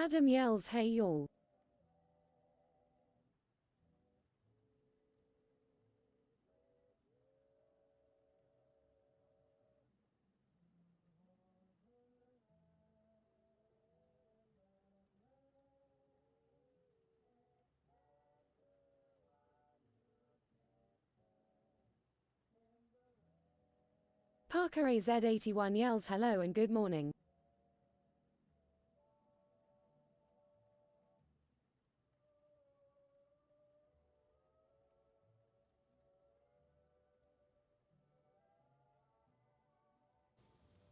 Adam yells, hey y'all. Parker AZ81 yells hello and good morning.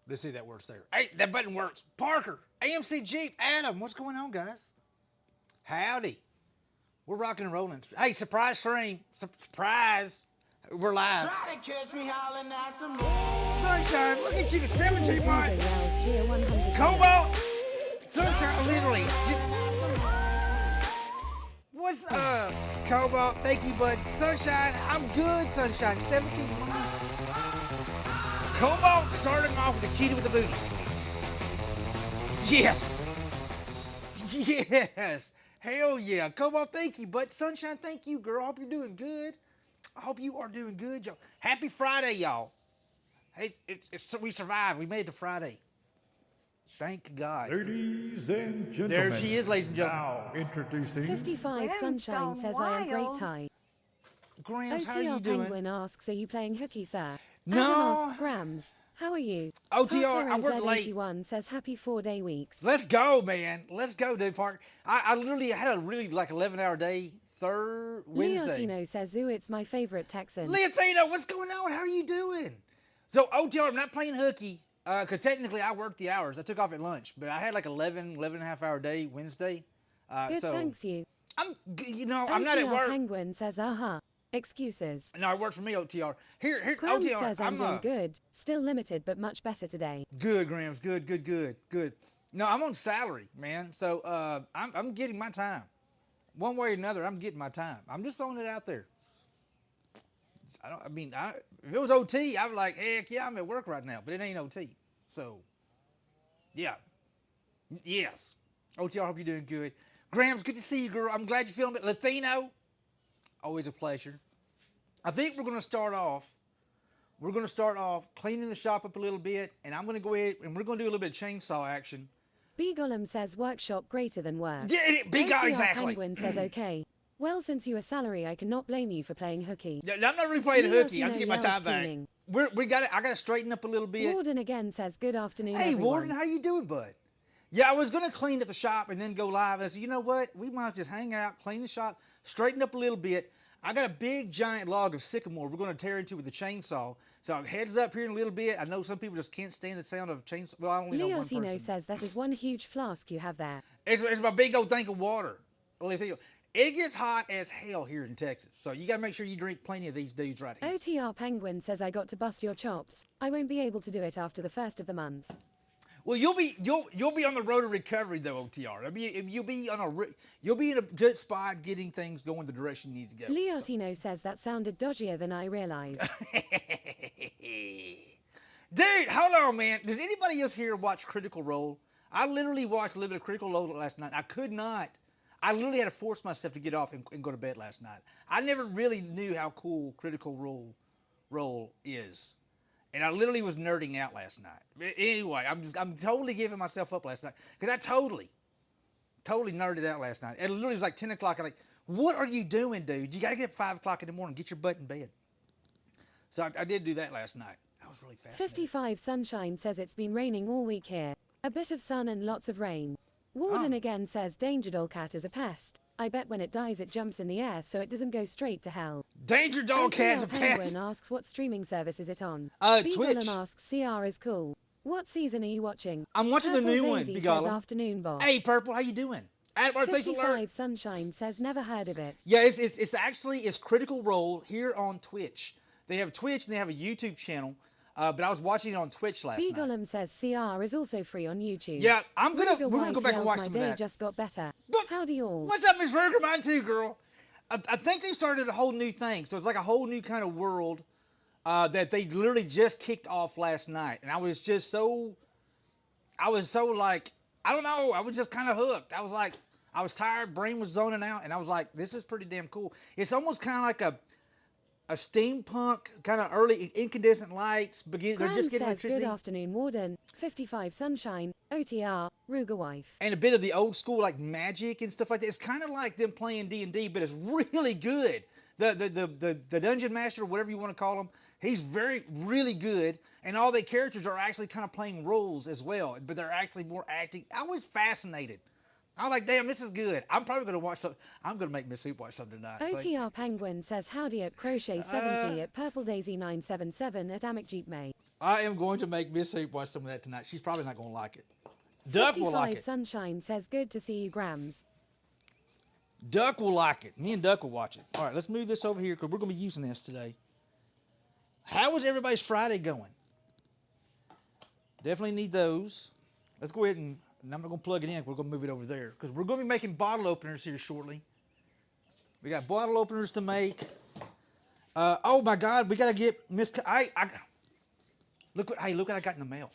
Let's see if that works there. Hey, that button works. Parker, AMC Jeep, Adam, what's going on, guys? Howdy. We're rocking and rolling. Hey, surprise stream. Surprise. We're live. Try to catch me howling at the moon. Sunshine, look at you, 17 months. Yells cheer 100. Cobalt. Sunshine, literally. What's up, Cobalt? Thank you, bud. Sunshine, I'm good, Sunshine. 17 months. Cobalt starting off with the cutie with the booty. Yes. Yes. Hell yeah. Cobalt, thank you, bud. Sunshine, thank you, girl. I hope you're doing good. I hope you are doing good, y'all. Happy Friday, y'all. Hey, we survived. We made it to Friday. Thank God. Ladies and gentlemen. There she is, ladies and gentlemen. Now introducing 55 Sunshine says I am great tie. Grams, how are OTR you doing? Penguin asks, are you playing hooky, sir? No. Adam asks, Grams, how are you? OTR, I worked late. 81 says happy 4-day weeks. Let's go, man. Let's go, dude. Park. I literally had a really like 11-hour day. Wednesday. Leotino says, ooh, it's my favorite Texan. Leotino, what's going on? How are you doing? So OTR, I'm not playing hooky because technically I worked the hours. I took off at lunch, but I had like 11 and a half hour day Wednesday. Good, so thanks you. I'm not at OTR work. Penguin says, excuses. No, it works for me, OTR. Here, Grams OTR. says I'm doing good. Still limited, but much better today. Good, Grams. Good. No, I'm on salary, man. So I'm getting my time. One way or another, I'm getting my time. I'm just throwing it out there. If it was OT, I'd be like, heck yeah, I'm at work right now, but it ain't OT. So, yeah. Yes. OT, I hope you're doing good. Grams, good to see you, girl. I'm glad you're feeling it. Latino, always a pleasure. I think we're going to start off cleaning the shop up a little bit, and I'm going to go ahead and we're going to do a little bit of chainsaw action. B. Gollum says workshop greater than work. Yeah, OTR exactly. Penguin says okay. Well, since you are salary, I cannot blame you for playing hooky. Yeah, I'm not really playing hooky. I'm just Leotino getting my time yells back. cleaning. I got to straighten up a little bit. Warden again says good afternoon, Hey, everyone. Warden, how you doing, bud? Yeah, I was going to clean up the shop and then go live. And I said, you know what? We might just hang out, clean the shop, straighten up a little bit. I got a big, giant log of sycamore we're going to tear into with the chainsaw. So heads up here in a little bit. I know some people just can't stand the sound of chainsaw. Well, I only know one person. Leotino says that is one huge flask you have there. It's my big old tank of water. It gets hot as hell here in Texas. So you got to make sure you drink plenty of these dudes right here. OTR Penguin says I got to bust your chops. I won't be able to do it after the first of the month. Well, you'll be on the road to recovery though, OTR. You'll be in a good spot getting things going the direction you need to go. Leotino says that sounded dodgier than I realized. Dude, hold on, man. Does anybody else here watch Critical Role? I literally watched a little bit of Critical Role last night. I could not. I literally had to force myself to get off and go to bed last night. I never really knew how cool Critical Role is. And I literally was nerding out last night. Anyway, I'm totally giving myself up last night. Because I totally nerded out last night. It literally was like 10 o'clock. I'm like, what are you doing, dude? You got to get up 5 o'clock in the morning. Get your butt in bed. So I did do that last night. I was really fascinated. 55 Sunshine says it's been raining all week here. A bit of sun and lots of rain. Warden again says Danger Doll Cat is a pest. I bet when it dies it jumps in the air so it doesn't go straight to hell. Danger Doll Cat's a Penguin pest. asks what streaming service is it on? Twitch. asks CR is cool. What season are you watching? I'm watching Purple the new one, Daisy Big says Gollum. afternoon boss. Hey, Purple, how you doing? Happy birthday, alert. 55 Sunshine says never heard of it. Yeah, it's Critical Role here on Twitch. They have Twitch and they have a YouTube channel. But I was watching it on Twitch last night. Golem says CR is also free on YouTube. Yeah, we're gonna Wife go back and yells, watch my some of day that. just got better. Look, Howdy all. What's up, Miss Burger? Mine too, girl. I think they started a whole new thing. So it's like a whole new kind of world that they literally just kicked off last night. And I was so like I don't know. I was just kind of hooked. I was like, I was tired. Brain was zoning out, and I was like, this is pretty damn cool. It's almost kind of like a steampunk kind of early incandescent lights. They're Cran just getting says, electricity. good afternoon, Warden. 55 Sunshine, OTR, Ruger wife. And a bit of the old school like magic and stuff like that. It's kind of like them playing D&D, but it's really good. The dungeon master, whatever you want to call him, he's really good, and all the characters are actually kind of playing roles as well, but they're actually more acting. I was fascinated. I was like, damn, this is good. I'm probably going to watch some. I'm going to make Miss Hoop watch something tonight. It's like, OTR Penguin says, howdy at Crochet 70 at Purple Daisy 977 at Amic Jeep May. I am going to make Miss Hoop watch some of that tonight. She's probably not going to like it. Duck will like 55 it. Sunshine says, good to see you, Grams. Duck will like it. Me and Duck will watch it. All right, let's move this over here because we're going to be using this today. How was everybody's Friday going? Definitely need those. Let's go ahead and I'm not going to plug it in. We're going to move it over there because we're going to be making bottle openers here shortly. We got bottle openers to make. Oh my God, we got to get Miss. Look what I got in the mail.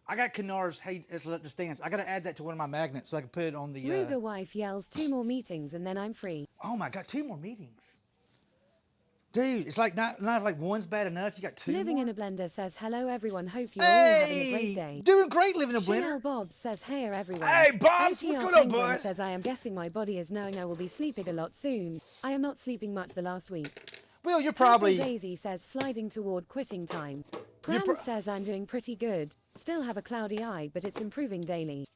I got Kennar's. Hey, let's let this dance. I got to add that to one of my magnets so I can put it on the. Ruger wife yells, 2 more meetings and then I'm free. Oh my God, 2 more meetings. Dude, it's like not like one's bad enough. You got 2 Living more. in a Blender says, hello everyone, hope you're all having a great day. Doing great living in a blender. Chanel Bob says, hey everyone. Hey, Bobs, OTR what's going on, Penguin bud? says, I am guessing my body is knowing I will be sleeping a lot soon. I am not sleeping much the last week. Well, you're Purple probably. Daisy says, sliding toward quitting time. You're Cram says, I'm doing pretty good. Still have a cloudy eye, but it's improving daily.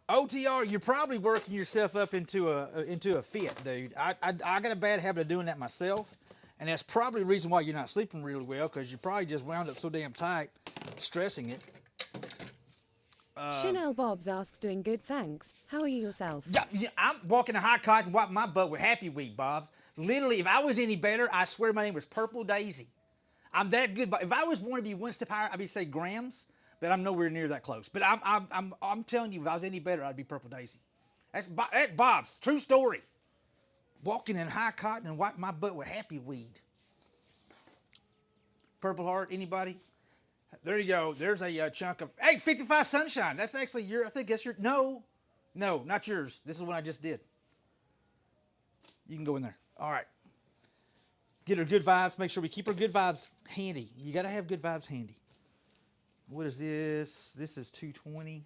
OTR, you're probably working yourself up into a fit, dude. I got a bad habit of doing that myself, and that's probably the reason why you're not sleeping really well, because you probably just wound up so damn tight, stressing it. Chanel Bobs asks, doing good, thanks. How are you yourself? Yeah, I'm walking a high cotton, wiping my butt with Happy Week, Bobs. Literally, if I was any better, I swear my name was Purple Daisy. I'm that good, but if I was want to be one step higher, I'd be say Grams, but I'm nowhere near that close. But I'm telling you, if I was any better, I'd be Purple Daisy. That's Bob's true story. Walking in high cotton and wiping my butt with Happy Weed. Purple Heart, anybody? There you go. There's a chunk of 55 Sunshine. That's actually your. I think that's your. No, not yours. This is what I just did. You can go in there. All right. Get her good vibes. Make sure we keep her good vibes handy. You got to have good vibes handy. What is this? This is 220.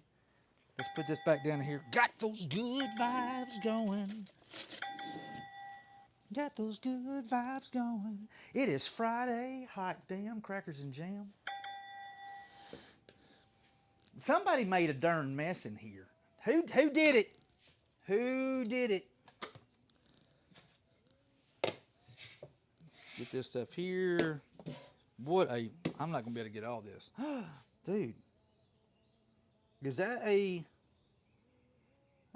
Let's put this back down here. Got those good vibes going. Got those good vibes going. It is Friday. Hot damn crackers and jam. Somebody made a darn mess in here. Who did it? Who did it? Get this stuff here. I'm not gonna be able to get all this. Dude. Is that that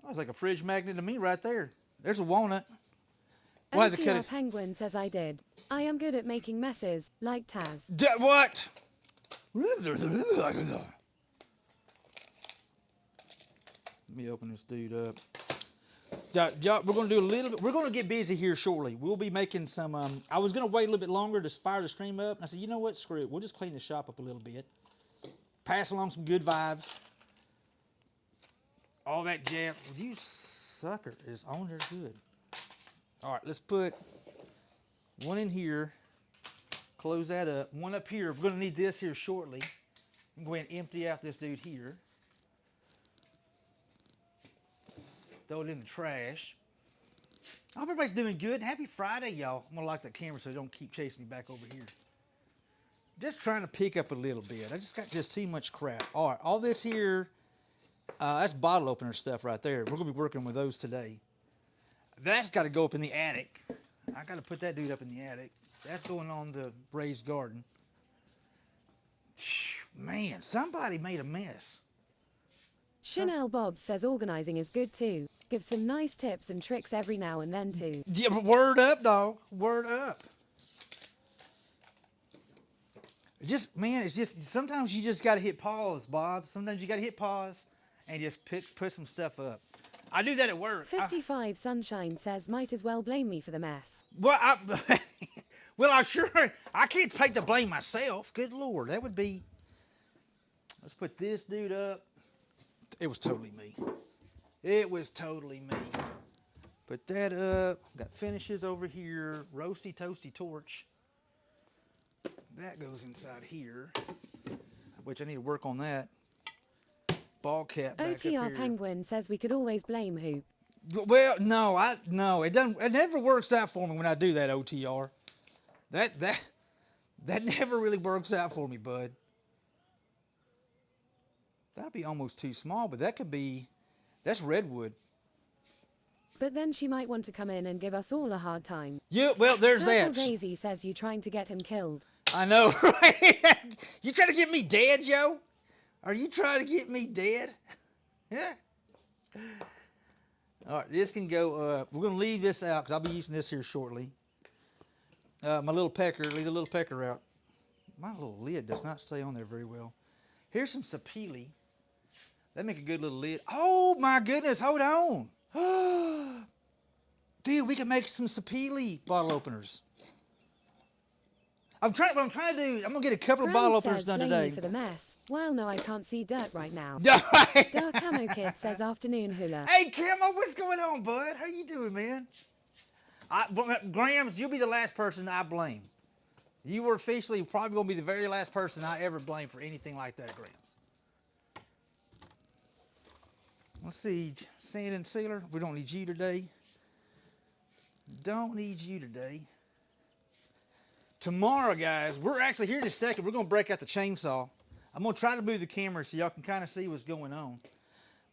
was like a fridge magnet to me right there. There's a walnut. We'll have to cut OTR it. Penguin says, I did. I am good at making messes, like Taz. What? Let me open this dude up. We're going to do a little bit. We're going to get busy here shortly. We'll be making some. I was going to wait a little bit longer to fire the stream up. And I said, you know what? Screw it. We'll just clean the shop up a little bit. Pass along some good vibes. All that jazz. You sucker is on there good. All right, let's put one in here. Close that up. One up here. We're going to need this here shortly. I'm going to empty out this dude here. Throw it in the trash. I hope everybody's doing good. Happy Friday, y'all. I'm going to lock that camera so they don't keep chasing me back over here. Just trying to pick up a little bit. I just got too much crap. All right, all this here, that's bottle opener stuff right there. We're going to be working with those today. That's got to go up in the attic. I got to put that dude up in the attic. That's going on the raised garden. Man, somebody made a mess. Chanel Bob says organizing is good too. Give some nice tips and tricks every now and then too. Yeah, but word up, dog. Word up. It's just sometimes you just got to hit pause, Bob. Sometimes you got to hit pause and just put some stuff up. I do that at work. 55 Sunshine says, might as well blame me for the mess. Well, I'm sure I can't take the blame myself. Good Lord, that would be. Let's put this dude up. It was totally me. It was totally me. Put that up. Got finishes over here. Roasty toasty torch. That goes inside here, which I need to work on that. Ball cap back up OTR here. Penguin says we could always blame Hoop. Well, no, it doesn't. It never works out for me when I do that. OTR. That never really works out for me, bud. That'll be almost too small, but that could be. That's redwood. But then she might want to come in and give us all a hard time. Yeah, well, there's Purple that. Daisy says you trying to get him killed. I know, right? You trying to get me dead, Joe? Are you trying to get me dead? Yeah. All right, this can go. We're going to leave this out because I'll be using this here shortly. My little pecker, leave the little pecker out. My little lid does not stay on there very well. Here's some sapili. That make a good little lid. Oh my goodness, hold on. Dude, we can make some sapili bottle openers. What I'm trying to do, I'm gonna get a couple of Brown bottle openers says, done blame today. me for the mess. Well, no, I can't see dirt right now. Hey, Dark Camo Kid says afternoon hula. Camo, what's going on, bud? How you doing, man? Grams, you'll be the last person I blame. You were officially probably gonna be the very last person I ever blame for anything like that, Grams. Let's see, sand and sealer. We don't need you today. Don't need you today. Tomorrow, guys, we're actually here in a second. We're going to break out the chainsaw. I'm going to try to move the camera so y'all can kind of see what's going on.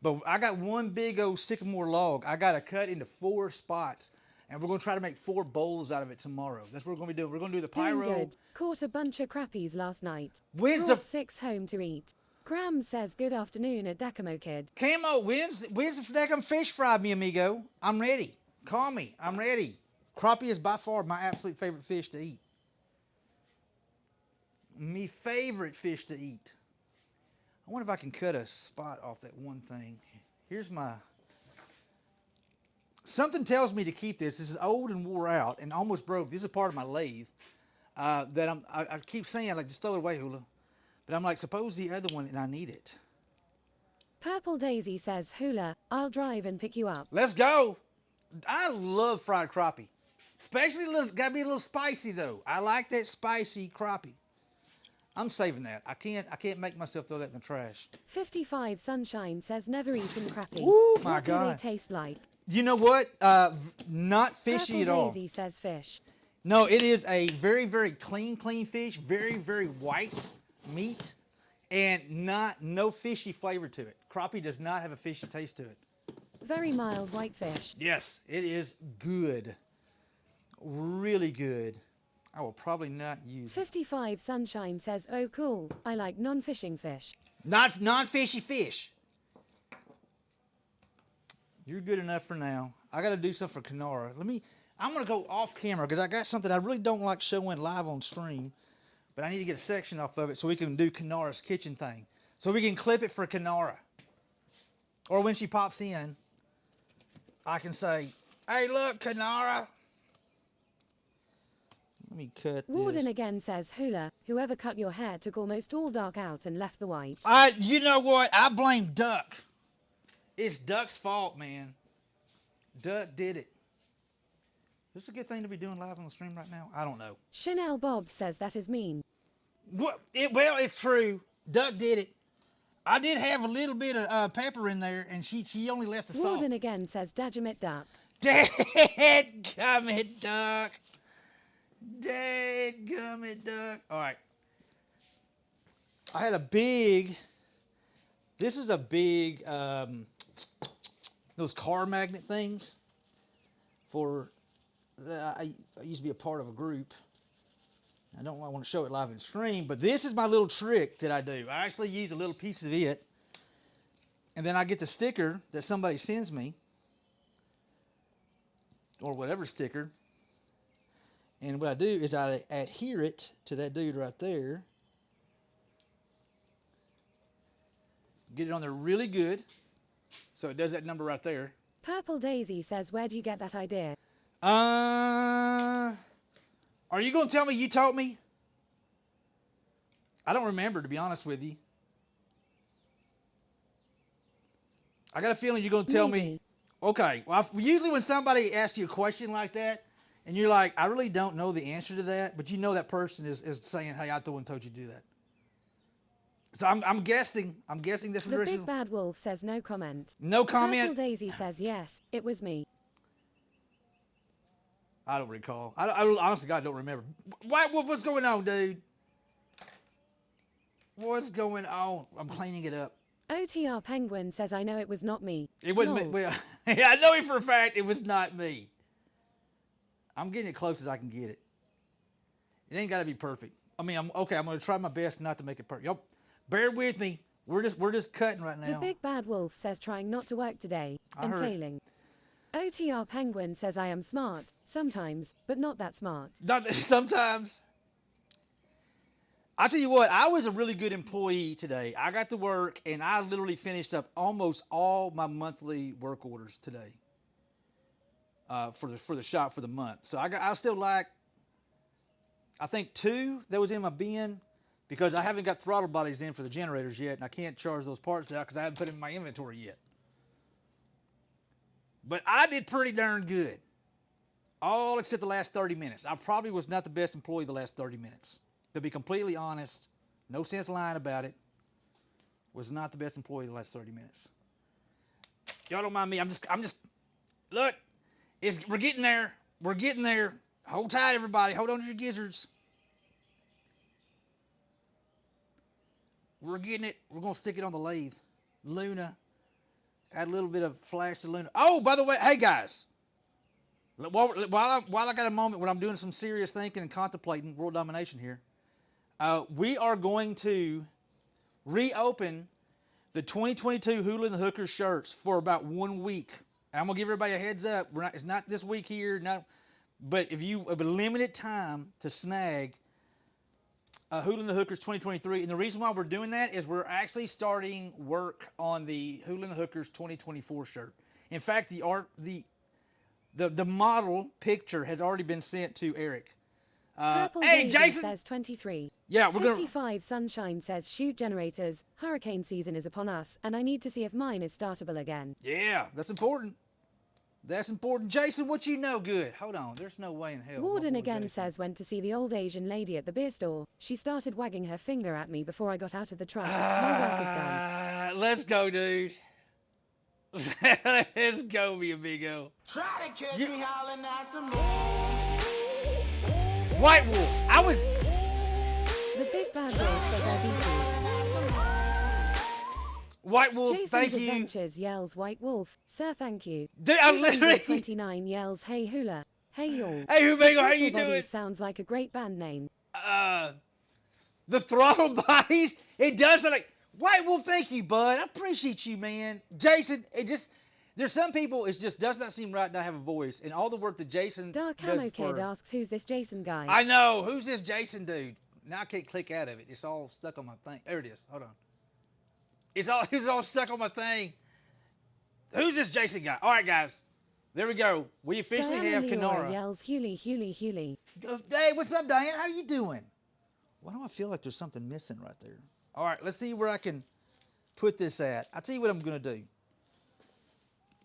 But I got one big old sycamore log. I got to cut into 4 spots. And we're going to try to make 4 bowls out of it tomorrow. That's what we're going to be doing. We're going to do the pyro. Doing good. Caught a bunch of crappies last night. When's Brought the 6 home to eat. Graham says good afternoon at Dacamo Kid. Camo, when's the damn fish fry, mi amigo? I'm ready. Call me. I'm ready. Crappie is by far my absolute favorite fish to eat. Me favorite fish to eat. I wonder if I can cut a spot off that one thing. Here's my... Something tells me to keep this. This is old and wore out and almost broke. This is part of my lathe that I keep saying, like, just throw it away, Hula. But I'm like, suppose the other one and I need it. Purple Daisy says, hula, I'll drive and pick you up. Let's go. I love fried crappie. Especially gotta be a little spicy though. I like that spicy crappie. I'm saving that. I can't make myself throw that in the trash. 55 Sunshine says never eaten crappie. Ooh, my What do God. they taste like? You know what? Not fishy Purple at all. Daisy says fish. No, it is a very, very clean fish. Very, very white meat. And no fishy flavor to it. Crappie does not have a fishy taste to it. Very mild white fish. Yes, it is good. Really good. I will probably not use 55 Sunshine says, oh cool, I like non-fishing fish. non-fishy fish. You're good enough for now. I got to do something for Kenara. I'm going to go off camera because I got something I really don't like showing live on stream. But I need to get a section off of it so we can do Kenara's kitchen thing. So we can clip it for Kenara. Or when she pops in, I can say, hey, look, Kenara. Let me cut Warden this. again says, hula, whoever cut your hair took almost all dark out and left the white. You know what? I blame Duck. It's Duck's fault, man. Duck did it. Is this a good thing to be doing live on the stream right now? I don't know. Chanel Bob says that is mean. Well, it's true. Duck did it. I did have a little bit of pepper in there, and she only left the salt. Warden again says, Dadgummit duck. Dadgummit Duck. Dadgummit Duck. All right. I had a big... This is a big... those car magnet things for... I used to be a part of a group. I don't want to show it live in stream, but this is my little trick that I do. I actually use a little piece of it, and then I get the sticker that somebody sends me, or whatever sticker, and what I do is I adhere it to that dude right there, get it on there really good, so it does that number right there. Purple Daisy says, where do you get that idea? Are you going to tell me you taught me? I don't remember, to be honest with you. I got a feeling you're going to tell me. Maybe. Okay. Well, usually when somebody asks you a question like that, and you're like, I really don't know the answer to that, but you know that person is saying, hey, I told you to do that. So I'm guessing this The original. big bad wolf says no comment. No Purple comment. Daisy says yes, it was me. I don't recall. I honestly, God, don't remember. White Wolf, what's going on, dude? What's going on? I'm cleaning it up. OTR Penguin says I know it was not me. It wasn't me. Lol. Well, yeah, I know it for a fact. It was not me. I'm getting it close as I can get it. It ain't got to be perfect. I mean, I'm going to try my best not to make it perfect. Yep. Bear with me. We're just cutting right The now. big bad wolf says trying not to work today I and heard. failing. OTR Penguin says I am smart, sometimes, but not that smart. Sometimes. I tell you what, I was a really good employee today. I got to work and I literally finished up almost all my monthly work orders today. For the shop for the month. So I still like, I think 2 that was in my bin because I haven't got throttle bodies in for the generators yet, and I can't charge those parts out because I haven't put them in my inventory yet. But I did pretty darn good. All except the last 30 minutes. I probably was not the best employee the last 30 minutes. To be completely honest, no sense lying about it, was not the best employee the last 30 minutes. Y'all don't mind me. I'm just, look, we're getting there. We're getting there. Hold tight, everybody. Hold on to your gizzards. We're getting it. We're going to stick it on the lathe. Luna. Add a little bit of flash to Luna. Oh, by the way, hey, guys. While I got a moment when I'm doing some serious thinking and contemplating world domination here, we are going to reopen the 2022 Hula and the Hookers shirts for about 1 week. And I'm going to give everybody a heads up. It's not this week here, but if you have a limited time to snag Hula and the Hookers 2023. And the reason why we're doing that is we're actually starting work on the Hula and the Hookers 2024 shirt. In fact, the model picture has already been sent to Eric. Purple Hey, Daisy Jason! says 23. Yeah, we're going to... 55 Sunshine says shoot generators, hurricane season is upon us, and I need to see if mine is startable again. Yeah, that's important. That's important. Jason, what you know good? Hold on, there's no way in hell. Warden again says went to see the old Asian lady at the beer store. She started wagging her finger at me before I got out of the truck. My work is done. Let's go, dude. Let's go, mi amigo. Try to catch me hollering at the moon. White Wolf. I was... The big bad wolf says I beat you. White Wolf, Jason's thank you. Adventures yells White Wolf. Sir, thank you. Dude, I literally... 29 yells Hey Hula. Hey y'all. Hey, Humago, how Throttle you doing? Bodies sounds like a great band name. The Throttle Bodies, it does sound like... White Wolf, thank you, bud. I appreciate you, man. Jason, it just... There's some people, it just does not seem right to have a voice. And all the work that Jason Dark does Camo for... Kid asks who's this Jason guy? I know. Who's this Jason dude? Now I can't click out of it. It's all stuck on my thing. There it is. Hold on. It's all stuck on my thing. Who's this Jason guy? All right, guys. There we go. We officially Diana have Leora Kenora. yells Huli. Hey, what's up, Diane? How you doing? Why do I feel like there's something missing right there? All right, let's see where I can put this at. I'll tell you what I'm going to do.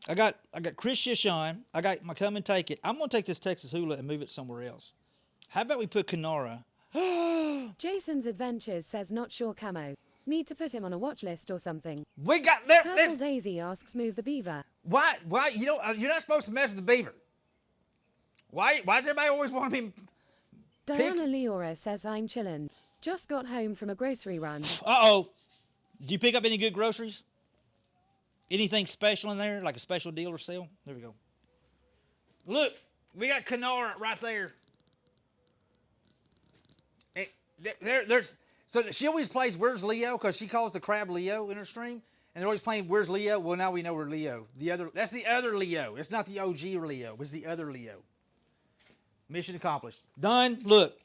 I got Chris Shishon. I got my Come and Take It. I'm going to take this Texas Hula and move it somewhere else. How about we put Kenora? Jason's Adventures says not sure Camo. Need to put him on a watch list or something. We got there. Purple Daisy asks move the beaver. Why? You know, you're not supposed to mess with the beaver. Why does everybody always want me? Diana Leora says I'm chillin'. Just got home from a grocery run. Uh-oh. Do you pick up any good groceries? Anything special in there, like a special deal or sale? There we go. Look, we got Kenora right there. And there's so she always plays Where's Leo because she calls the crab Leo in her stream, and they're always playing Where's Leo. Well, now we know we're Leo. That's the other Leo. It's not the OG Leo. It's the other Leo. Mission accomplished. Done. Look,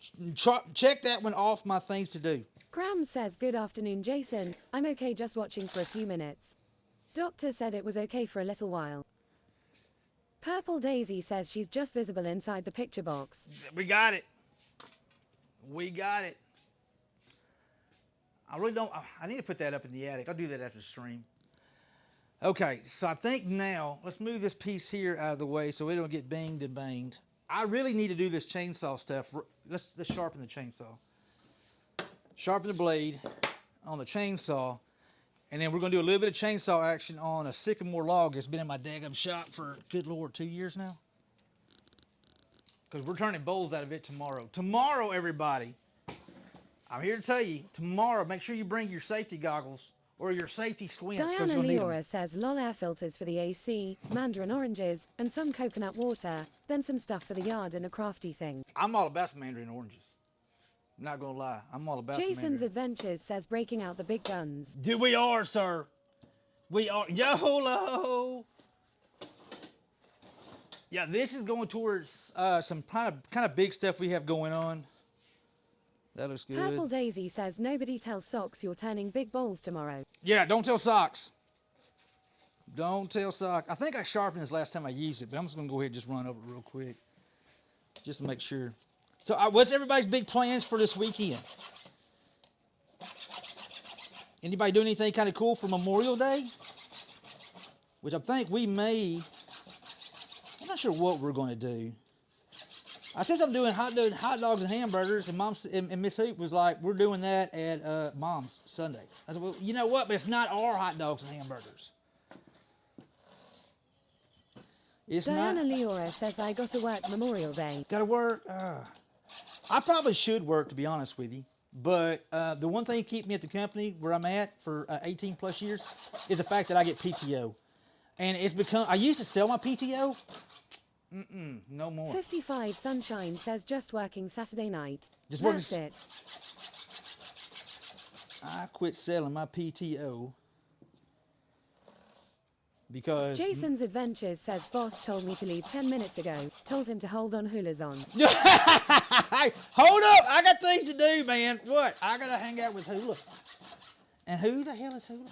check that one off my things to do. Cram says good afternoon, Jason. I'm okay just watching for a few minutes. Doctor said it was okay for a little while. Purple Daisy says she's just visible inside the picture box. We got it. We got it. I really don't. I need to put that up in the attic. I'll do that after the stream. Okay, so I think now, let's move this piece here out of the way so we don't get banged and banged. I really need to do this chainsaw stuff. Let's sharpen the chainsaw. Sharpen the blade on the chainsaw, and then we're going to do a little bit of chainsaw action on a sycamore log that's been in my daggum shop for, good Lord, 2 years now. Because we're turning bowls out of it tomorrow. Tomorrow, everybody, I'm here to tell you, tomorrow, make sure you bring your safety goggles or your safety squints because Diana you'll need them. Leora says lol air filters for the AC, mandarin oranges, and some coconut water, then some stuff for the yard and a crafty thing. I'm all about some mandarin oranges. I'm not going to lie. I'm all about some Jason's mandarin. Adventures says breaking out the big guns. Dude, we are, sir. We are. YOLO! Yeah, this is going towards some kind of big stuff we have going on. That looks good. Purple Daisy says nobody tells Socks you're turning big bowls tomorrow. Yeah, don't tell Socks. Don't tell Socks. I think I sharpened this last time I used it, but I'm just going to go ahead and just run over it real quick. Just to make sure. So what's everybody's big plans for this weekend? Anybody doing anything kind of cool for Memorial Day? Which I think we may. I'm not sure what we're going to do. I said I'm doing hot dogs and hamburgers, and Mom and Miss Hoop was like, "We're doing that at Mom's Sunday." I said, "Well, you know what? But it's not our hot dogs and hamburgers. It's Diana not." Leora says I got to work Memorial Day. Got to work. I probably should work, to be honest with you. But the one thing keep me at the company where I'm at for 18 plus years is the fact that I get PTO, and it's become. I used to sell my PTO. No more. 55 Sunshine says just working Saturday night. Just working. That's it. I quit selling my PTO because Jason's Adventures says boss told me to leave 10 minutes ago. Told him to hold on hulas on. Hey, hold up! I got things to do, man. What? I gotta hang out with Hula. And who the hell is Hula?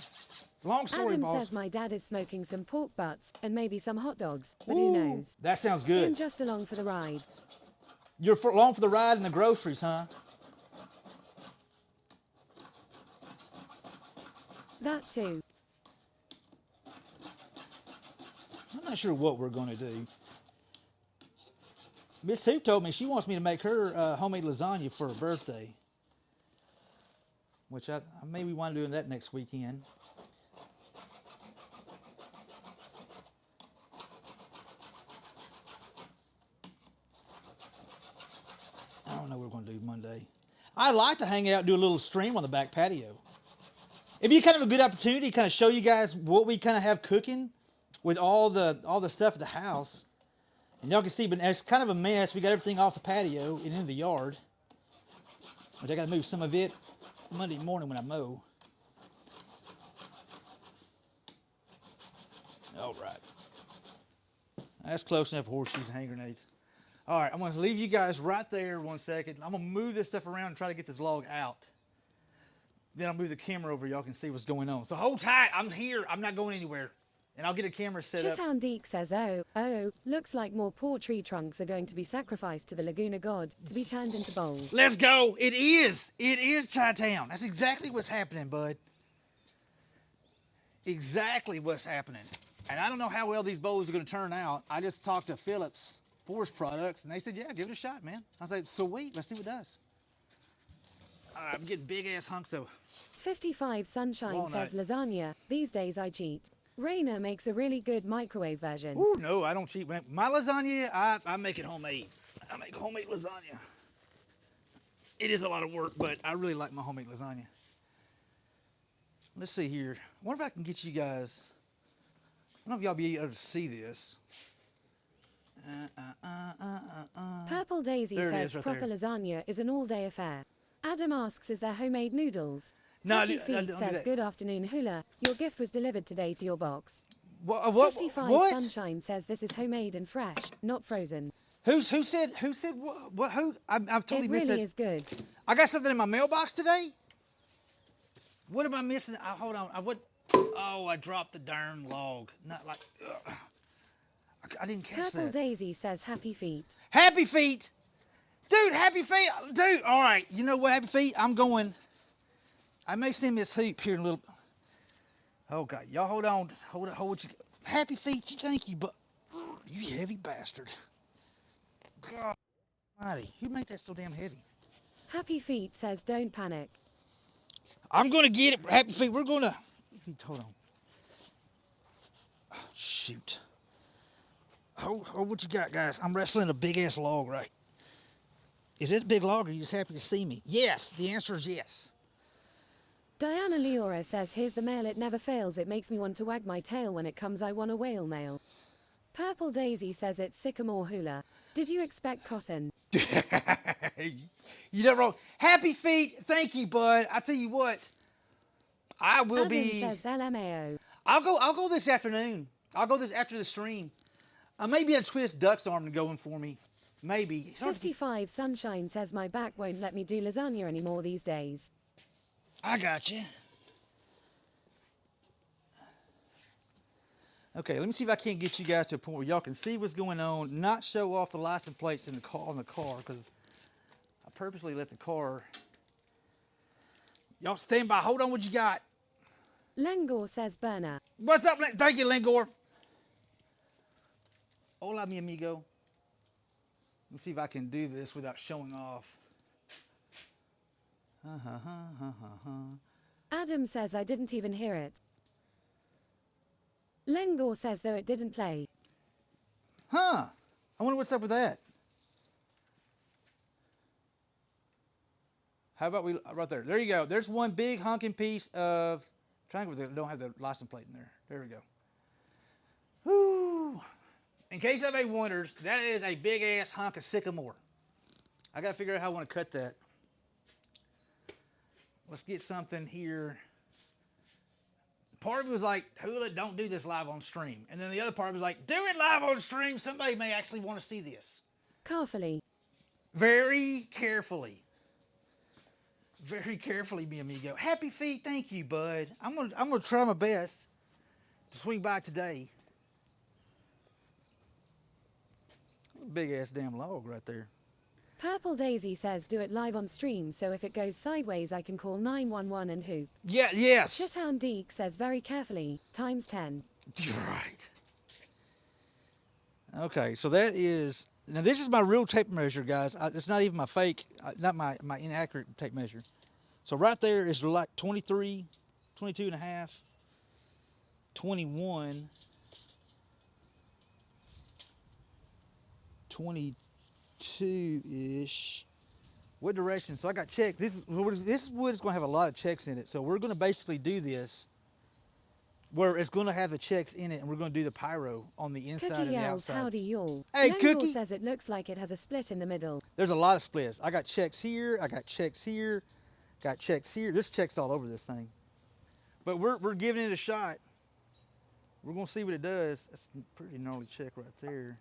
Long story, Adam boss. says my dad is smoking some pork butts and maybe some hot dogs, but who knows? That sounds I'm good. just along for the ride. You're along for the ride in the groceries, huh? That too. I'm not sure what we're going to do. Miss Hoop told me she wants me to make her homemade lasagna for her birthday, which I maybe want to do that next weekend. I don't know what we're going to do Monday. I like to hang out and do a little stream on the back patio. It'd be kind of a good opportunity to kind of show you guys what we kind of have cooking with all the stuff at the house. And y'all can see, but it's kind of a mess. We got everything off the patio and into the yard. But I got to move some of it Monday morning when I mow. All right. That's close enough for horseshoes and hand grenades. All right, I'm going to leave you guys right there 1 second. I'm going to move this stuff around and try to get this log out. Then I'll move the camera over. Y'all can see what's going on. So hold tight. I'm here. I'm not going anywhere. And I'll get a camera set up. Chitown Deek says, oh, looks like more poor tree trunks are going to be sacrificed to the Laguna god to be turned into bowls. Let's go. It is. It is Chi-Town. That's exactly what's happening, bud. Exactly what's happening. And I don't know how well these bowls are going to turn out. I just talked to Phillips Forest Products, and they said, yeah, give it a shot, man. I was like, sweet. Let's see what it does. All right, I'm getting big-ass hunks of 55 Sunshine walnut. says lasagna. These days I cheat. Raina makes a really good microwave version. Ooh, no, I don't cheat. My lasagna, I make it homemade. I make homemade lasagna. It is a lot of work, but I really like my homemade lasagna. Let's see here. I wonder if I can get you guys. I don't know if y'all be able to see this. Purple Daisy There it says is right proper there. lasagna is an all-day affair. Adam asks, is there homemade noodles? No, Happy don't Feet do says, that. good afternoon, Hula. Your gift was delivered today to your box. What? 55 What? Sunshine says this is homemade and fresh, not frozen. Who said what? Who? I've totally It missed really it. is good. I got something in my mailbox today. What am I missing? Hold on. Oh, I dropped the darn log. Not like. I didn't catch Purple that. Daisy says happy feet. Happy Feet, dude. Happy Feet, dude. All right. You know what? Happy Feet. I'm going. I may send Miss Hoop here in a little. Oh God, y'all hold on, hold what you. Happy feet, thank you, but you heavy bastard. God Almighty, who made that so damn heavy? Happy Feet says don't panic. I'm gonna get it, Happy Feet. We're gonna. Hold on. Oh, shoot. Hold what you got, guys. I'm wrestling a big ass log, right? Is it a big log, or are you just happy to see me? Yes. The answer is yes. Diana Leora says here's the mail, it never fails, it makes me want to wag my tail when it comes, I want a whale mail. Purple Daisy says it's sycamore hula. Did you expect cotton? You done wrong. Happy Feet. Thank you, bud. I tell you what. I will Adam be. says LMAO. I'll go this afternoon. I'll go this after the stream. Maybe a twist duck's arm going for me. Maybe. 55 Sunshine says my back won't let me do lasagna anymore these days. I got you. Okay, let me see if I can't get you guys to a point where y'all can see what's going on, not show off the license plates in the car, on the car, because I purposely left the car. Y'all stand by. Hold on what you got. Lengor says burner. What's up? Thank you, Lengor. Hola, mi amigo. Let me see if I can do this without showing off. Adam says I didn't even hear it. Lengor says though it didn't play. Huh. I wonder what's up with that. How about we, right there. There you go. There's one big honking piece of triangle that don't have the license plate in there. There we go. Whoo. In case anybody wonders, that is a big ass hunk of sycamore. I got to figure out how I want to cut that. Let's get something here. Part of it was like, Hula, don't do this live on stream. And then the other part was like, do it live on stream. Somebody may actually want to see this. Carefully. Very carefully. Very carefully, mi amigo. Happy Feet, thank you, bud. I'm gonna try my best to swing by today. Big ass damn log right there. Purple Daisy says do it live on stream so if it goes sideways I can call 911 and hoop. Yeah, yes. Shittown Deke says very carefully, times 10. You're right. Okay, so that is, now this is my real tape measure, guys. It's not even my fake, not my inaccurate tape measure. So right there is like 23, 22 and a half, 21, 22-ish. What direction? So I got checks. This wood is going to have a lot of checks in it. So we're going to basically do this where it's going to have the checks in it, and we're going to do the pyro on the inside Cookie and the yells, outside. howdy y'all. Hey, Lengor Cookie. says it looks like it has a split in the middle. There's a lot of splits. I got checks here. I got checks here. Got checks here. There's checks all over this thing. But we're giving it a shot. We're going to see what it does. That's a pretty gnarly check right there.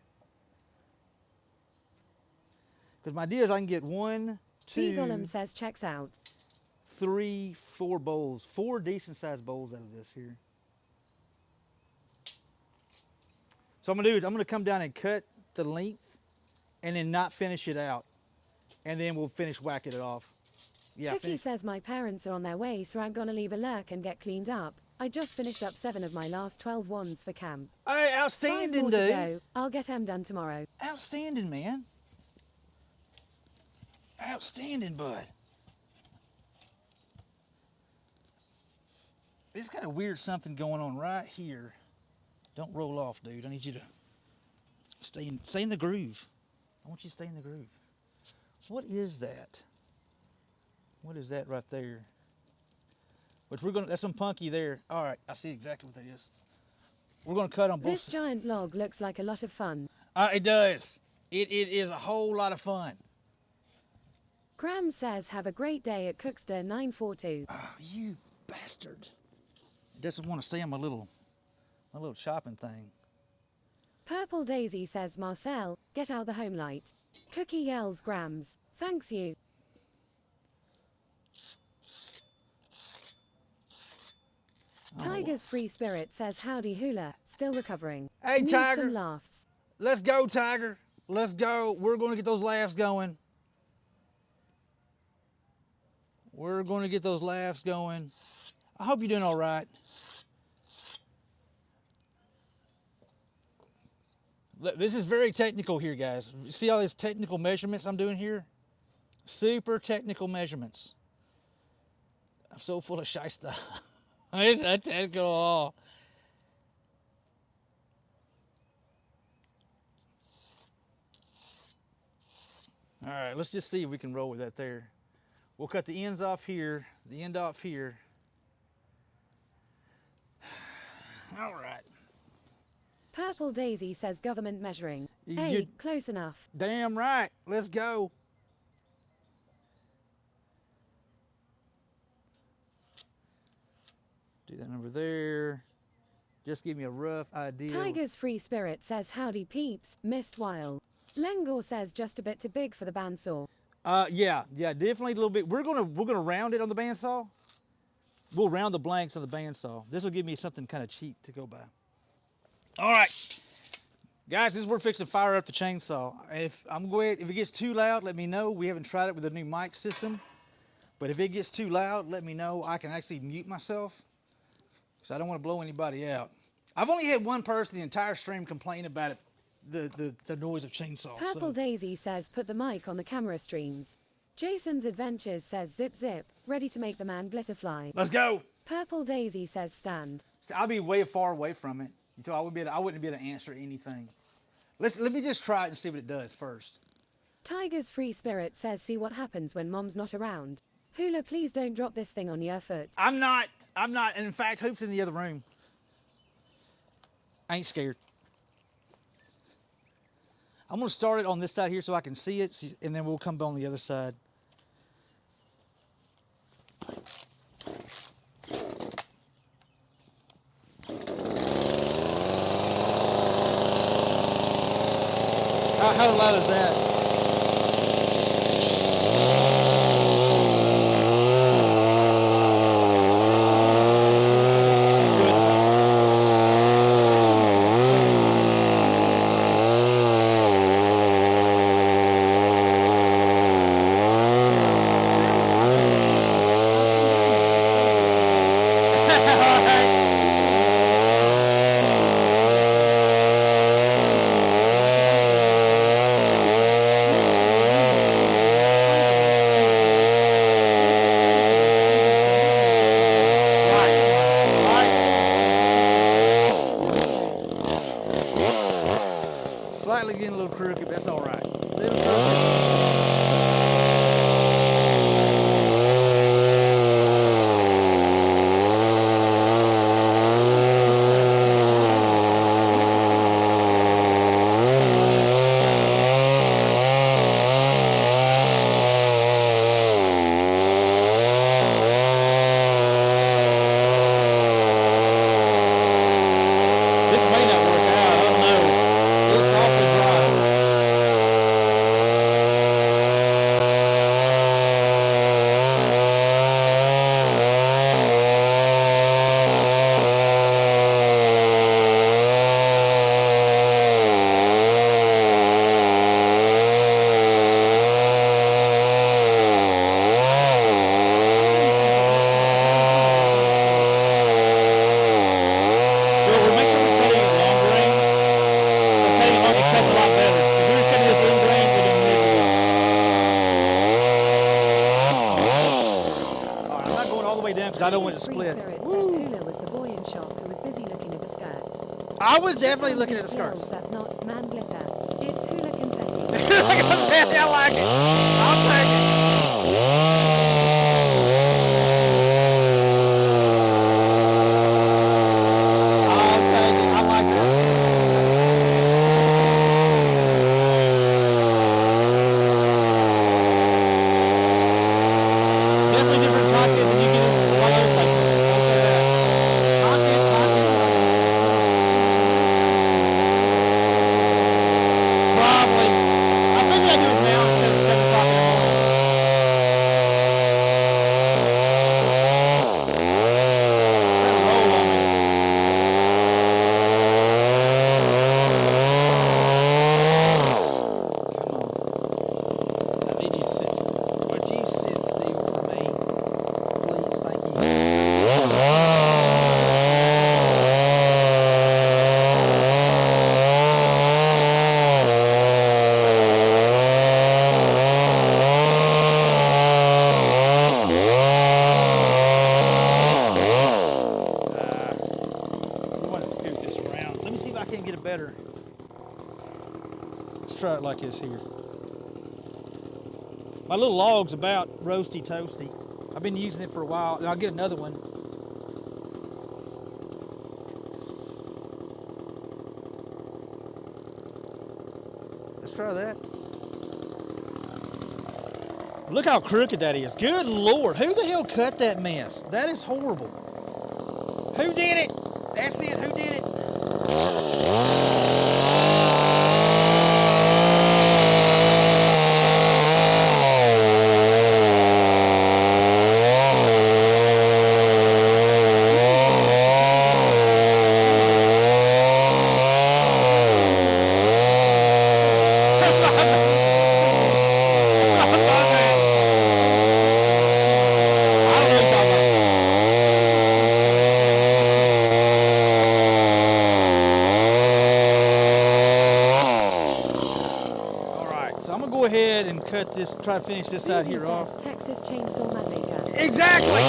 Because my idea is I can get 1, 2, Golem says checks out. 3, 4 bowls. 4 decent sized bowls out of this here. So what I'm going to do is I'm going to come down and cut the length and then not finish it out. And then we'll finish whacking it off. Yeah, Cookie says my parents are on their way, so I'm gonna leave a lurk and get cleaned up. I just finished up 7 of my last 12 wands for camp. Hey, outstanding, 5 more to dude. go. I'll get M done tomorrow. Outstanding, man. Outstanding, bud. It's got a weird something going on right here. Don't roll off, dude. I need you to stay in the groove. I want you to stay in the groove. What is that? What is that right there? Which we're gonna, that's some punky there. All right, I see exactly what that is. We're gonna cut on both This sides. giant log looks like a lot of fun. It does. It is a whole lot of fun. Graham says have a great day at Cookster 942. Oh, you bastard. It doesn't want to stay on my little chopping thing. Purple Daisy says Marcel, get out the home light. Cookie yells Grams. Thanks you. Tiger's Free Spirit says howdy hula, still recovering. Hey, Need Tiger. some laughs. Let's go, Tiger. Let's go. We're going to get those laughs going. We're going to get those laughs going. I hope you're doing all right. This is very technical here, guys. See all these technical measurements I'm doing here? Super technical measurements. I'm so full of shysta. It's that technical. All right, let's just see if we can roll with that there. We'll cut the ends off here, the end off here. All right. Purple Daisy says government measuring. Hey, You're close enough. damn right. Let's go. Do that number there. Just give me a rough idea. Tiger's Free Spirit says howdy peeps, missed while. Lengor says just a bit too big for the bandsaw. Yeah, definitely a little bit. We're gonna round it on the bandsaw. We'll round the blanks on the bandsaw. This will give me something kind of cheap to go by. All right, guys, this is we're fixing to fire up the chainsaw. If it gets too loud, let me know. We haven't tried it with the new mic system, but if it gets too loud, let me know. I can actually mute myself, because I don't want to blow anybody out. I've only had one person the entire stream complain about it, the noise of chainsaws. Purple Daisy says put the mic on the camera streams. Jason's Adventures says zip zip, ready to make the man glitter fly. Let's go. Purple Daisy says stand. I'll be way far away from it, so I wouldn't be able to answer anything. Let me just try it and see what it does first. Tiger's Free Spirit says see what happens when mom's not around. Hula, please don't drop this thing on your foot. I'm not. And in fact, Hoop's in the other room. I ain't scared. I'm gonna start it on this side here so I can see it, and then we'll come on the other side. How loud is that? Slightly getting a little crooked, but that's all right. Little crooked. This may not work out. I don't know. It's awfully dry. Well, make sure we're cutting it long grain. So cutting long it cuts a lot better. If we were cutting this in grain, we'd have missed it. All right, I'm not going all the way down because I don't want it to Tiger's Free split. Spirit says Hula was the boy in shop who was busy looking at the skirts. I was definitely looking at the Girls, skirts. that's not man glitter. It's Hula confetti. I like it. I'll take it. I'll take it. I like it. Definitely different content than you get in a lot of other places. I'll say that. Content. Probably. I think I do it now instead of 7 like this here. My little log's about roasty toasty. I've been using it for a while, and I'll get another one. Let's try that. Look how crooked that is. Good Lord, who the hell cut that mess? That is horrible. Who did it? That's it, who did it? So I'm gonna go ahead and cut this, try to finish this side here off. Texas Chainsaw Massacre. Exactly!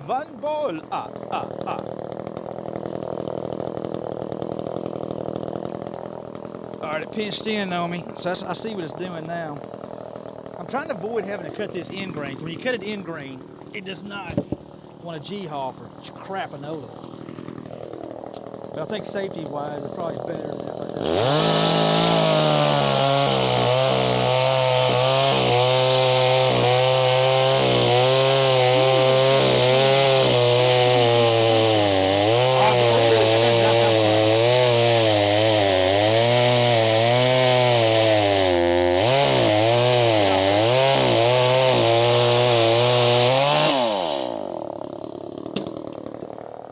Van ball, All right, it pinched in on me, so I see what it's doing now. I'm trying to avoid having to cut this end grain. When you cut it end grain, it does not want to G-haul for crap of noodles. But I think safety-wise, it's probably better than that like this.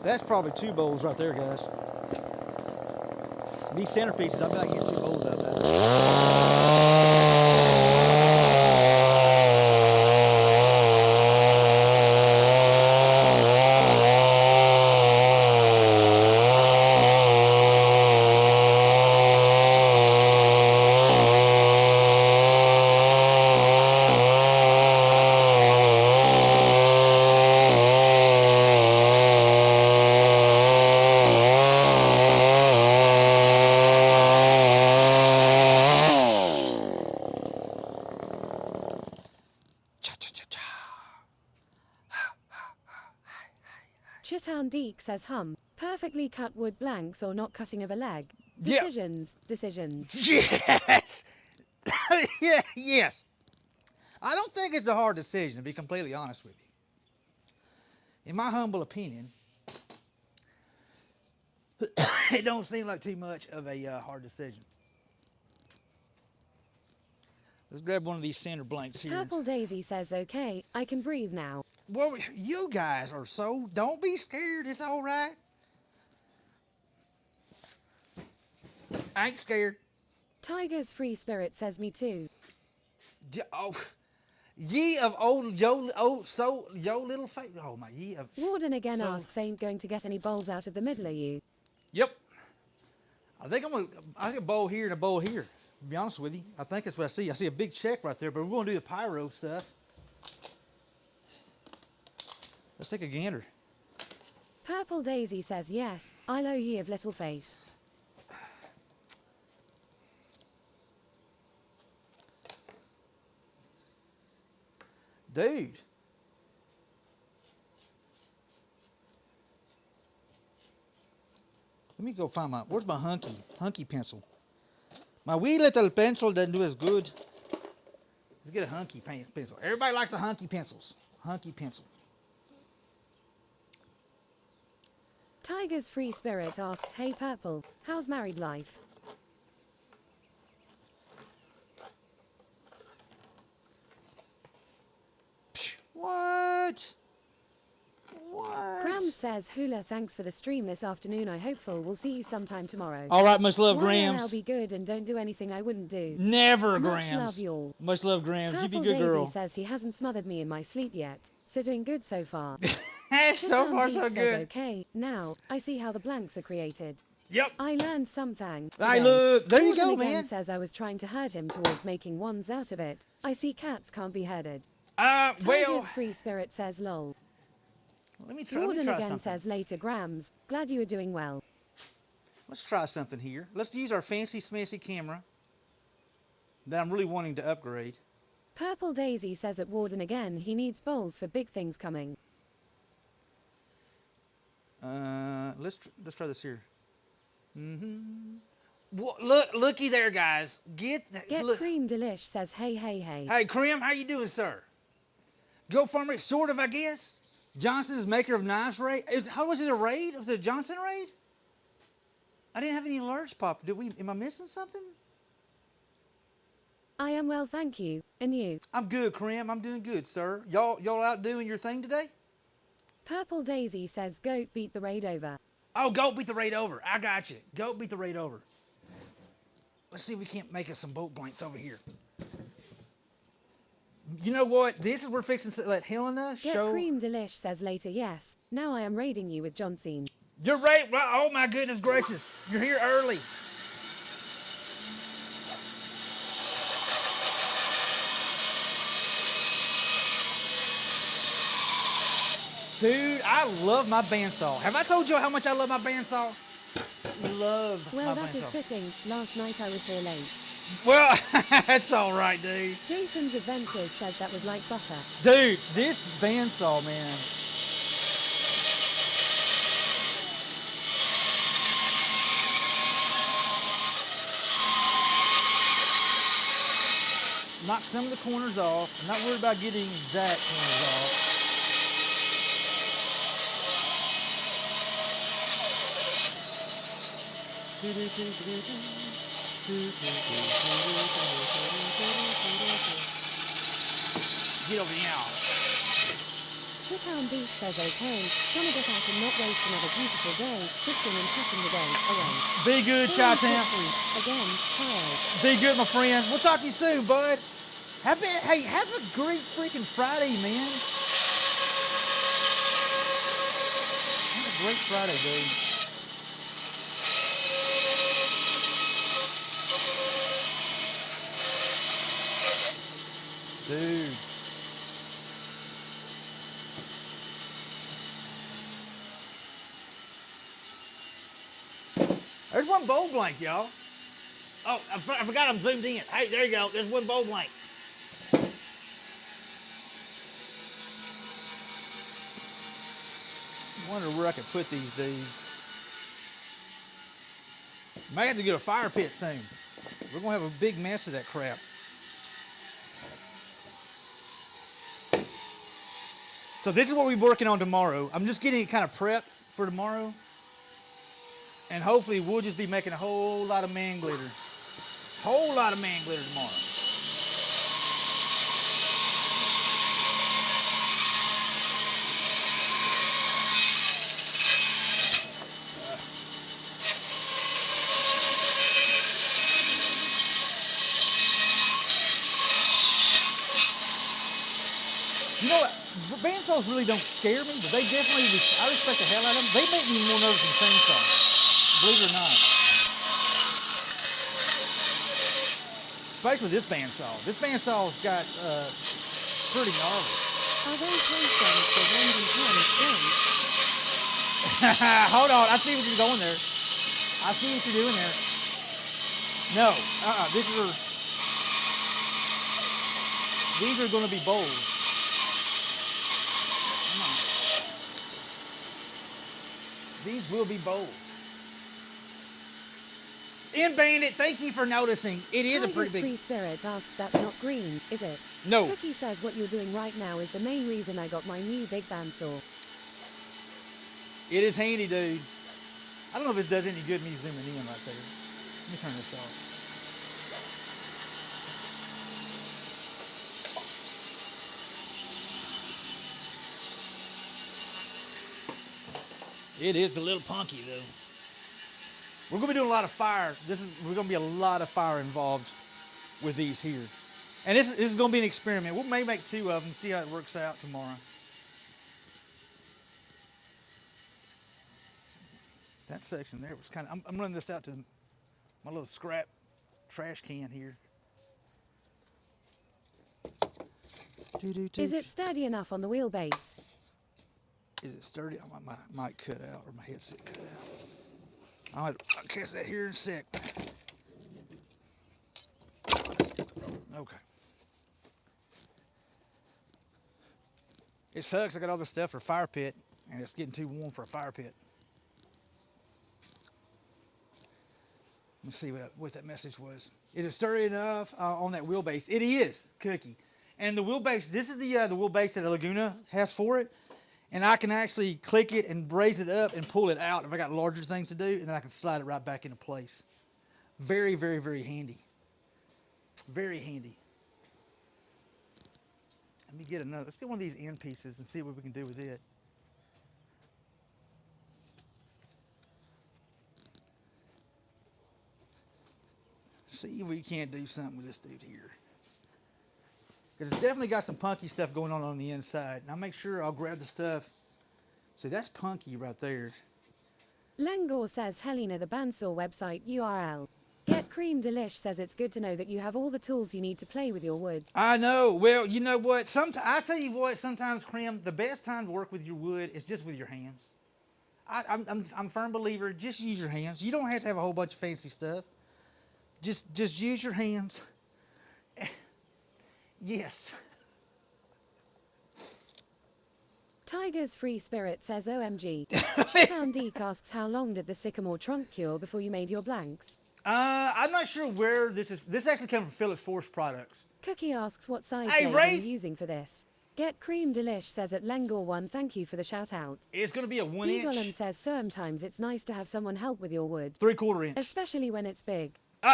That's probably 2 bowls right there, guys. These centerpieces, I bet I can get 2 bowls out of that. Chitown Deek says perfectly cut wood blanks or not cutting of a leg. Yeah. Decisions. Yes! Yeah, yes. I don't think it's a hard decision, to be completely honest with you. In my humble opinion, it don't seem like too much of a hard decision. Let's grab one of these center blanks here. Purple Daisy says, okay, I can breathe now. Well, you guys are so, don't be scared, it's all right. I ain't scared. Tiger's Free Spirit says me too. Oh, ye of old, yo little face. Oh my, ye of. Warden again asks, ain't going to get any bowls out of the middle, are you? Yep. I think I think a bowl here and a bowl here. To be honest with you, I think that's what I see. I see a big check right there, but we're going to do the pyro stuff. Let's take a gander. Purple Daisy says, yes, I'll owe ye of little faith. Dude. Let me go find where's my hunky pencil? My wee little pencil doesn't do as good. Let's get a hunky pencil. Everybody likes the hunky pencils. Hunky pencil. Tiger's Free Spirit asks, hey Purple, how's married life? What? says, Hula, thanks for the stream this afternoon. I hopeful we'll see you sometime tomorrow. All right, much love, I'll Grams. be good and don't do anything I wouldn't do. Never, Much Grams. love, y'all. Much love, Grams. You be Purple good, Daisy girl. says he hasn't smothered me in my sleep yet, so doing good so far. So far, so Says, good. okay, now I see how the blanks are created. Yep. I learned some thang. Hey, today. look, there you Jordan go, again man. says I was trying to herd him towards making ones out of it. I see cats can't be herded. Well, Tiger's free spirit says lol. let me try Jordan again something. says later Grams. Glad you are doing well. Let's try something here. Let's use our fancy smancy camera that I'm really wanting to upgrade. Purple Daisy says at Warden again he needs bowls for big things coming. Let's try this here. Looky there, guys. Get look. Cream Delish says hey. Hey, Krim, how you doing, sir? Go farmer, sort of, I guess. Johnson's maker of knives raid. How was it a raid? Was it a Johnson raid? I didn't have any alerts pop. Am I missing something? I am well, thank you. And you? I'm good, Krim. I'm doing good, sir. Y'all out doing your thing today? Purple Daisy says goat beat the raid over. Oh, goat beat the raid over. I got you. Goat beat the raid over. Let's see if we can't make us some boat blanks over here. You know what? This is we're fixing to let Helena show. Cream Delish says later yes. Now I am raiding you with Johnsine. You're right. Oh my goodness gracious. You're here early. Dude, I love my bandsaw. Have I told you how much I love my bandsaw? Love my Well, that bandsaw. is fitting. Last night I was here late. Well, that's all right, dude. Jason's Adventures says that was like butter. Dude, this bandsaw, man. Knock some of the corners off. I'm not worried about getting exact corners off. Get over here. Shittown Beach says okay. Gonna get out and not waste another beautiful day. Fixing and passing the day away. Be good, Chi-Town. Again, tired. Be good, my friend. We'll talk to you soon, bud. Have a great freaking Friday, man. Have a great Friday, dude. Dude. There's one bowl blank, y'all. Oh, I forgot I'm zoomed in. Hey, there you go. There's one bowl blank. Wonder where I could put these dudes. Might have to get a fire pit soon. We're gonna have a big mess of that crap. So this is what we're working on tomorrow. I'm just getting it kind of prepped for tomorrow. And hopefully we'll just be making a whole lot of man glitter. Whole lot of man glitter tomorrow. You know what? Bandsaws really don't scare me, but they definitely, I respect the hell out of them. They make me more nervous than chainsaws, believe it or not. Especially this bandsaw. This bandsaw's got pretty gnarly. Are those wastelands for Wendy's hands done? Hold on, I see what you're going there. I see what you're doing there. No, these are going to be bowls. These will be bowls. In Bandit, thank you for noticing. It is a pretty big... Free Spirit asks that's not green, is it? No. Cookie says what you're doing right now is the main reason I got my new big bandsaw. It is handy, dude. I don't know if it does any good me zooming in right there. Let me turn this off. It is a little punky though. We're gonna be doing a lot of fire. We're gonna be a lot of fire involved with these here. And this is gonna be an experiment. We may make 2 of them, see how it works out tomorrow. That section there was kind of, I'm running this out to my little scrap trash can here. Is it sturdy enough on the wheelbase? Is it sturdy? My mic cut out, or my headset cut out. I'll catch that here in a sec. Okay. It sucks. I got all this stuff for a fire pit, and it's getting too warm for a fire pit. Let's see what that message was. Is it sturdy enough on that wheelbase? It is, Cookie. And the wheelbase, this is the wheelbase that Laguna has for it. And I can actually click it and raise it up and pull it out if I got larger things to do, and then I can slide it right back into place. Very, very, very handy. Very handy. Let me get another. Let's get one of these end pieces and see what we can do with it. See if we can't do something with this dude here. Because it's definitely got some punky stuff going on the inside. And I'll make sure I'll grab the stuff. See, that's punky right there. Langor says Helena the bandsaw website URL. Get Cream Delish says it's good to know that you have all the tools you need to play with your wood. I know. Well, you know what? I tell you what, sometimes, Cream, the best time to work with your wood is just with your hands. I'm a firm believer, just use your hands. You don't have to have a whole bunch of fancy stuff. Just use your hands. Yes. Tiger's Free Spirit says OMG. Chifound Deek asks how long did the sycamore trunk cure before you made your blanks? I'm not sure where this is. This actually comes from Phillips Force Products. Cookie asks what size Hey, blade Ray. are you using for this? Get Cream Delish says at Langor1 thank you for the shout out. It's going to be a 1 inch. Eaglem says sometimes it's nice to have someone help with your wood. 3/4 inch. Especially when it's big.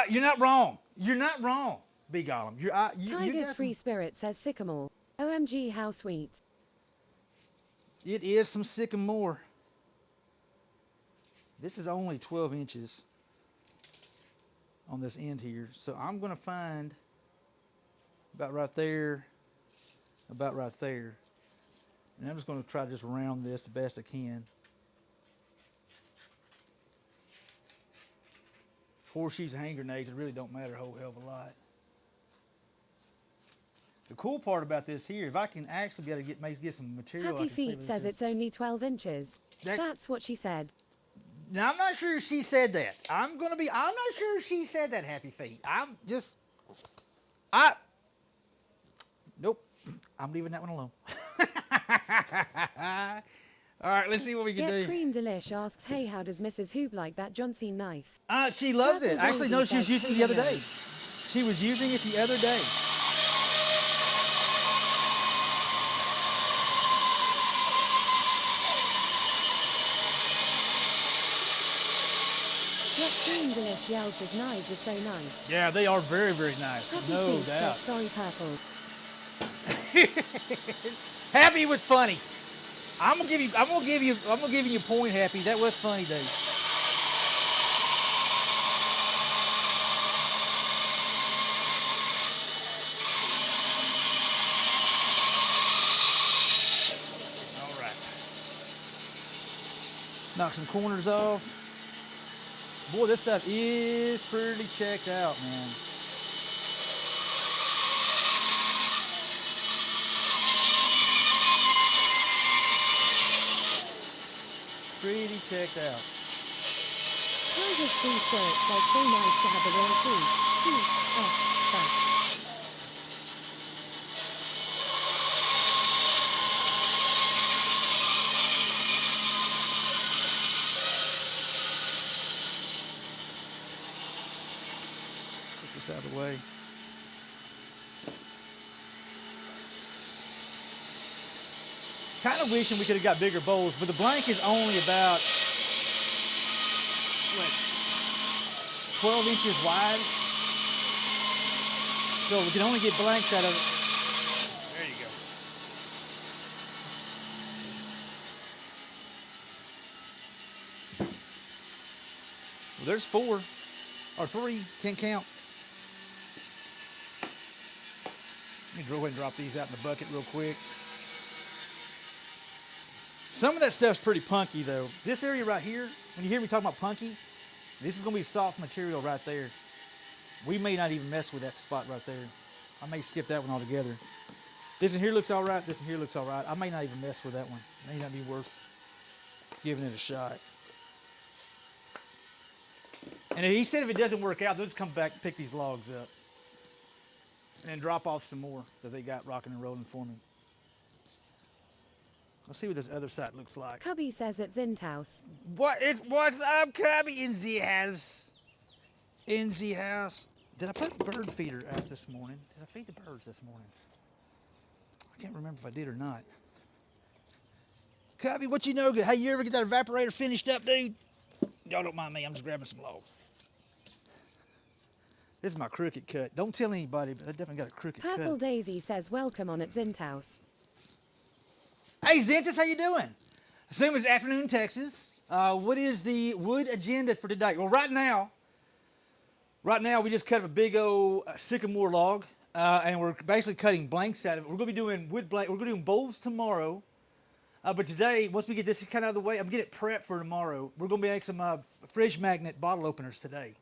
You're not wrong. You're not wrong, Big Gollum. You Tiger's got Free Spirit says sycamore. OMG, how sweet. It is some sycamore. This is only 12 inches on this end here. So I'm going to find about right there, about right there. And I'm just going to try to just round this the best I can. 4 sheets of hand grenades, it really don't matter a whole hell of a lot. The cool part about this here, if I can actually be able to get some material, Happy I can see Feet what says this it's only 12 inches. That- That's what she said. Now I'm not sure she said that. I'm not sure she said that, Happy Feet. Nope. I'm leaving that one alone. All right, let's see what we can Get do. Cream Delish asks, hey, how does Mrs. Hoop like that John Cena knife? She loves it. Purple Actually, no, Daisy she was says using it the other Helena. day. She was using it the other day. Get Cream Delish yells his knives are so nice. Yeah, they are very, very nice. Happy No Feet doubt. says, sorry, Purple. Happy was funny. I'm gonna give you a point, Happy. That was funny, dude. All right. Knock some corners off. Boy, this stuff is pretty checked out, man. Pretty checked out. Tiger's Free Spirit says, so nice to have a real too. Back. Put this out of the way. Kind of wishing we could have got bigger bowls, but the blank is only about, 12 inches wide. So we can only get blanks out of it. There you go. Well, there's 4 or 3. Can't count. Let me go ahead and drop these out in the bucket real quick. Some of that stuff's pretty punky, though. This area right here, when you hear me talking about punky, this is going to be soft material right there. We may not even mess with that spot right there. I may skip that one altogether. This one here looks all right. This one here looks all right. I may not even mess with that one. It may not be worth giving it a shot. And he said if it doesn't work out, they'll just come back and pick these logs up. And then drop off some more that they got rocking and rolling for me. Let's see what this other side looks like. Cubby says it's in house. What's up, Cubby? In the house. In the house. Did I put bird feeder out this morning? Did I feed the birds this morning? I can't remember if I did or not. Cubby, what you know good? Hey, you ever get that evaporator finished up, dude? Y'all don't mind me. I'm just grabbing some logs. This is my crooked cut. Don't tell anybody, but I definitely got a crooked cut. Purple Daisy says welcome on at Zinthouse. Hey, Zentus, how you doing? Assume it's afternoon, Texas. What is the wood agenda for today? Well, right now we just cut up a big old sycamore log, and we're basically cutting blanks out of it. We're going to be doing wood blank. We're going to do bowls tomorrow, but today, once we get this kind of out of the way, I'm getting it prepped for tomorrow. We're going to be making some fridge magnet bottle openers today.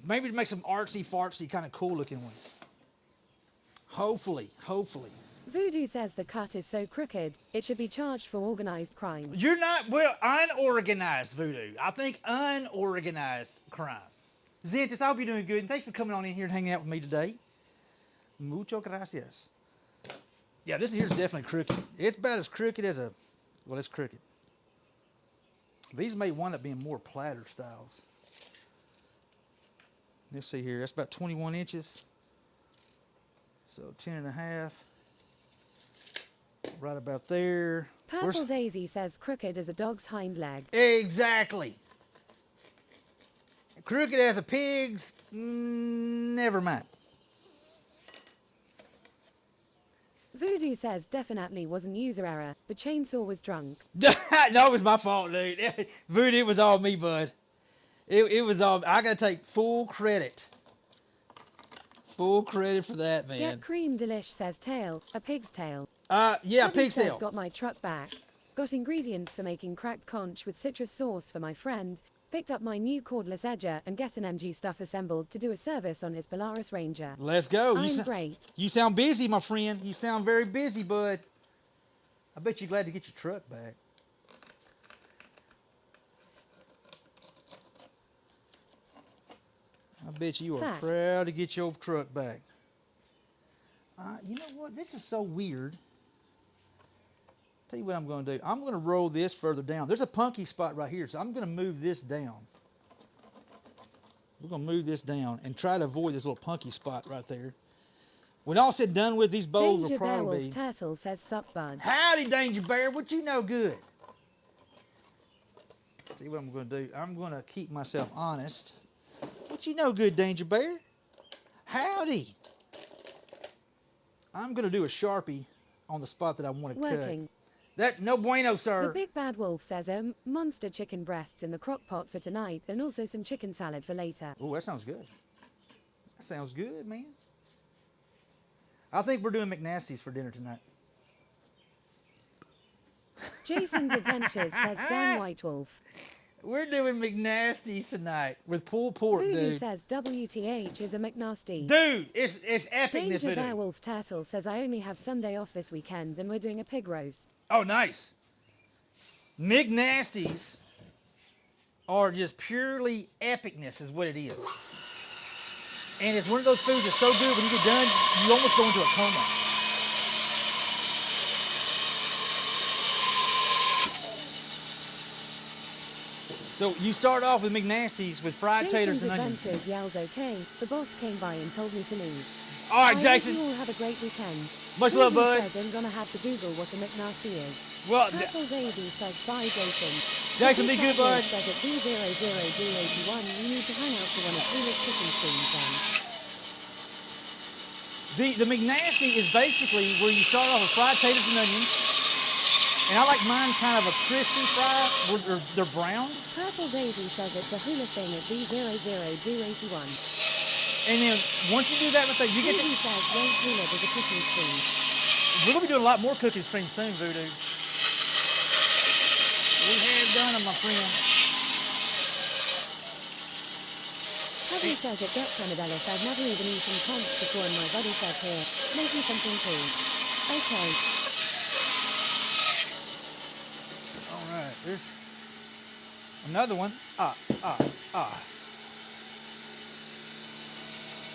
Maybe to make some artsy-fartsy kind of cool-looking ones. Hopefully. Voodoo says the cut is so crooked, it should be charged for organized crime. You're not, well, unorganized voodoo. I think unorganized crime. Zentus, I hope you're doing good, and thanks for coming on in here and hanging out with me today. Mucho gracias. Yeah, this here's definitely crooked. It's about as crooked as well, it's crooked. These may wind up being more platter styles. Let's see here, that's about 21 inches. So 10 and a half. Right about there. Purple Daisy says crooked as a dog's hind leg. Exactly. Crooked as a pig's, never mind. Voodoo says definitely wasn't user error. The chainsaw was drunk. No, it was my fault, dude. Voodoo, it was all me, bud. It was all, I gotta take full credit. Full credit for that, man. Get cream delish says tail, a pig's tail. Yeah, Cubby pig's says tail. got my truck back. Got ingredients for making cracked conch with citrus sauce for my friend. Picked up my new cordless edger and get an MG stuff assembled to do a service on his Polaris Ranger. Let's go. I'm great. You sound busy, my friend. You sound very busy, bud. I bet you're glad to get your truck back. I bet you are Facts. proud to get your truck back. You know what? This is so weird. Tell you what I'm going to do. I'm going to roll this further down. There's a punky spot right here, so I'm going to move this down. We're going to move this down and try to avoid this little punky spot right there. When all said and done with, these bowls Danger will Bear probably Wolf Turtle says sup bud. Howdy, Danger Bear. What you know good? See what I'm going to do? I'm going to keep myself honest. What you know good, Danger Bear? Howdy. I'm going to do a Sharpie on the spot that I want to Working. cut. That, no bueno, sir. The Big Bad Wolf says monster chicken breasts in the crock pot for tonight and also some chicken salad for later. Oh, that sounds good. That sounds good, man. I think we're doing McNasty's for dinner tonight. Jason's Adventures says Dan White Wolf. We're doing McNasty's tonight with pulled pork, Voodoo dude. says WTH is a McNasty. Dude, it's epic, this Danger video. Bear Wolf Turtle says I only have Sunday off this weekend and we're doing a pig roast. Oh, nice. McNasty's are just purely epicness is what it is. And it's one of those foods that's so good when you get done, you almost go into a coma. So you start off with McNasty's with fried taters and onions. Adventures yells okay. The boss came by and told me to leave. All right, I Jason. hope you all have a great weekend. Much love, Voodoo bud. says I'm gonna have to Google what a McNasty is. Well, Purple Baby says bye, Jason. Jason, be good, bud. Says at D000D81 you need to hang out for one of Felix chicken streams then. The McNasty is basically where you start off with fried taters and onions. And I like mine kind of a crispy fry where they're browned. Purple Daisy says it's a hula thing at B00Do81. And then once you do that with that, you get Voodoo says Rose Hula is a cooking stream. We're gonna be doing a lot more cooking streams soon, Voodoo. We have done them, my friend. Hubby says at Dutch Cannabellis I've never even eaten conch before and my buddy says here, making something cool. Okay. All right, there's another one.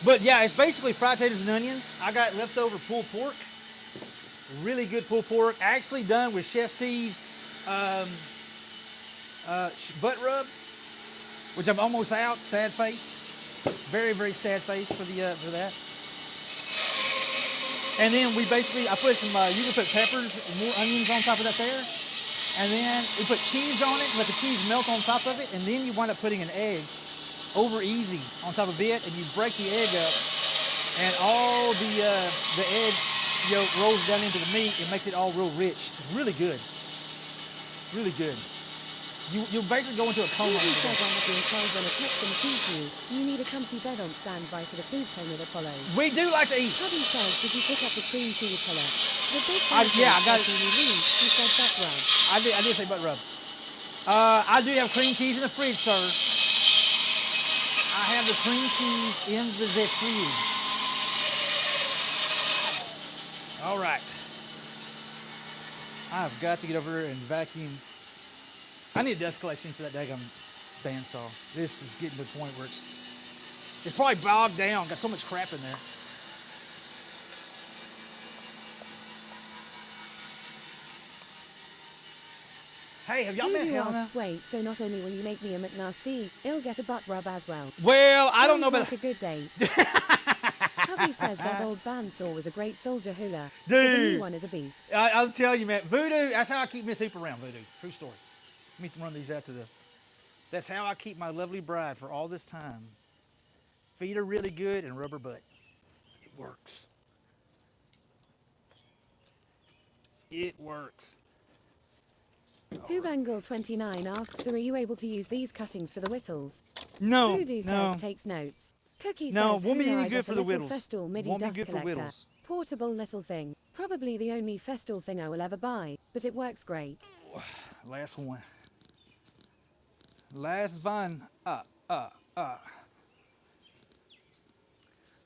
But yeah, it's basically fried potatoes and onions. I got leftover pulled pork. Really good pulled pork. Actually done with Chef Steve's butt rub, which I'm almost out. Sad face. Very, very sad face for that. And then we basically, I put some, you can put peppers and more onions on top of that there. And then we put cheese on it, let the cheese melt on top of it, and then you wind up putting an egg over easy on top of it, and you break the egg up, and all the egg yolk rolls down into the meat. It makes it all real rich. It's really good. Really good. You basically go into a coma. Voodoo says I have been told when it clicks and feeds you need a comfy bed on standby for the food coma that follows. We do like to eat. Hubby says, did you pick up the cream cheese colour? The big Yeah, I got it. He said butt rub. I did say butt rub. I do have cream cheese in the fridge, sir. I have the cream cheese in the fridge. All right. I've got to get over and vacuum. I need a dust collection for that daggum bandsaw. This is getting to the point where it's probably bogged down. Got so much crap in there. Hey, have y'all met Voodoo Helena? asks, wait, so not only will you make me a McNasty, it'll get a butt rub as well. Well, I don't know Sounds about like a good date. Hubby says that old bandsaw was a great soldier hula. Dude. But the new one is a beast. I'll tell you, man. Voodoo, that's how I keep Miss Hoop around, Voodoo. True story. Let me run these out to the... That's how I keep my lovely bride for all this time. Feed her really good and rub her butt. It works. It works. Whobangle29 asks, so are you able to use these cuttings for the whittles? No, Voodoo no. says takes notes. Cookie No, says, won't be hula, any I good got for a the little whittles. Festool MIDI Won't be dust good for collector. whittles. Portable little thing. Probably the only Festool thing I will ever buy, but it works great. Last one. Last one.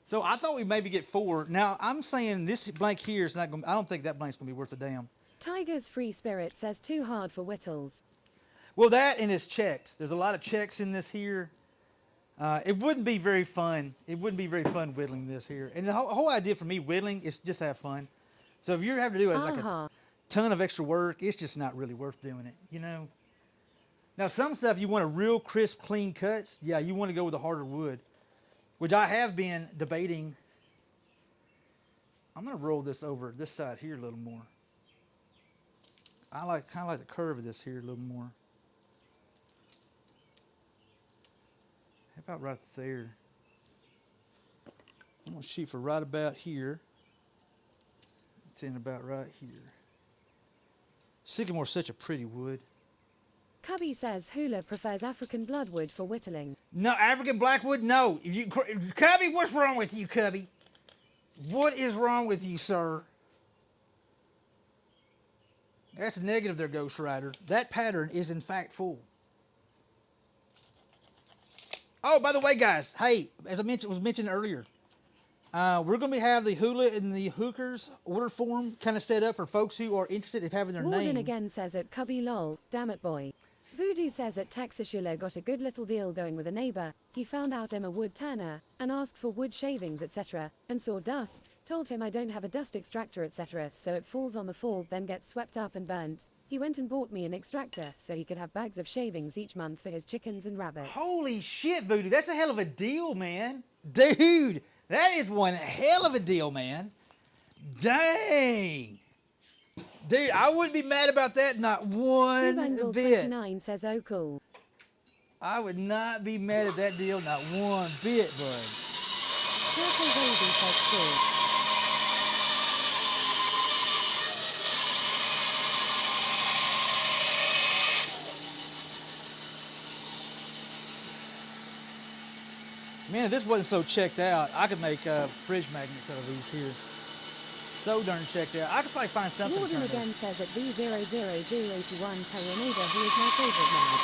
So I thought we'd maybe get 4. Now, I'm saying this blank here is not going to... I don't think that blank's going to be worth a damn. Tiger's Free Spirit says too hard for whittles. Well, that and it's checked. There's a lot of checks in this here. It wouldn't be very fun. It wouldn't be very fun whittling this here. And the whole idea for me whittling is just to have fun. So if you're having to do like a ton of extra work, it's just not really worth doing it, you know? Now, some stuff you want a real crisp, clean cuts. Yeah, you want to go with a harder wood, which I have been debating. I'm going to roll this over this side here a little more. I kind of like the curve of this here a little more. How about right there? I'm going to shoot for right about here. It's in about right here. Sycamore's such a pretty wood. Cubby says hula prefers African bloodwood for whittling. No, African blackwood, no. Cubby, what's wrong with you, Cubby? What is wrong with you, sir? That's negative there, Ghost Rider. That pattern is in fact full. Oh, by the way, guys, hey, as I was mentioned earlier, we're going to have the hula and the hookers order form kind of set up for folks who are interested in having their Warden name. again says at Cubby lol, damn it boy. Voodoo says at Texas Hula got a good little deal going with a neighbor. He found out I'm a wood turner and asked for wood shavings, etc. and saw dust. Told him I don't have a dust extractor, etc. so it falls on the fall, then gets swept up and burnt. He went and bought me an extractor so he could have bags of shavings each month for his chickens and rabbits. Holy shit, Voodoo, that's a hell of a deal, man. Dude, that is one hell of a deal, man. Dang. Dude, I wouldn't be mad about that, not one bit. 29 says, oh cool. I would not be mad at that deal, not one bit, bud. Purple Baby says cool. Man, if this wasn't so checked out, I could make fridge magnets out of these here. So darn checked out. I could probably find something. Warden again says at V00081 tell your neighbor who is my favorite man.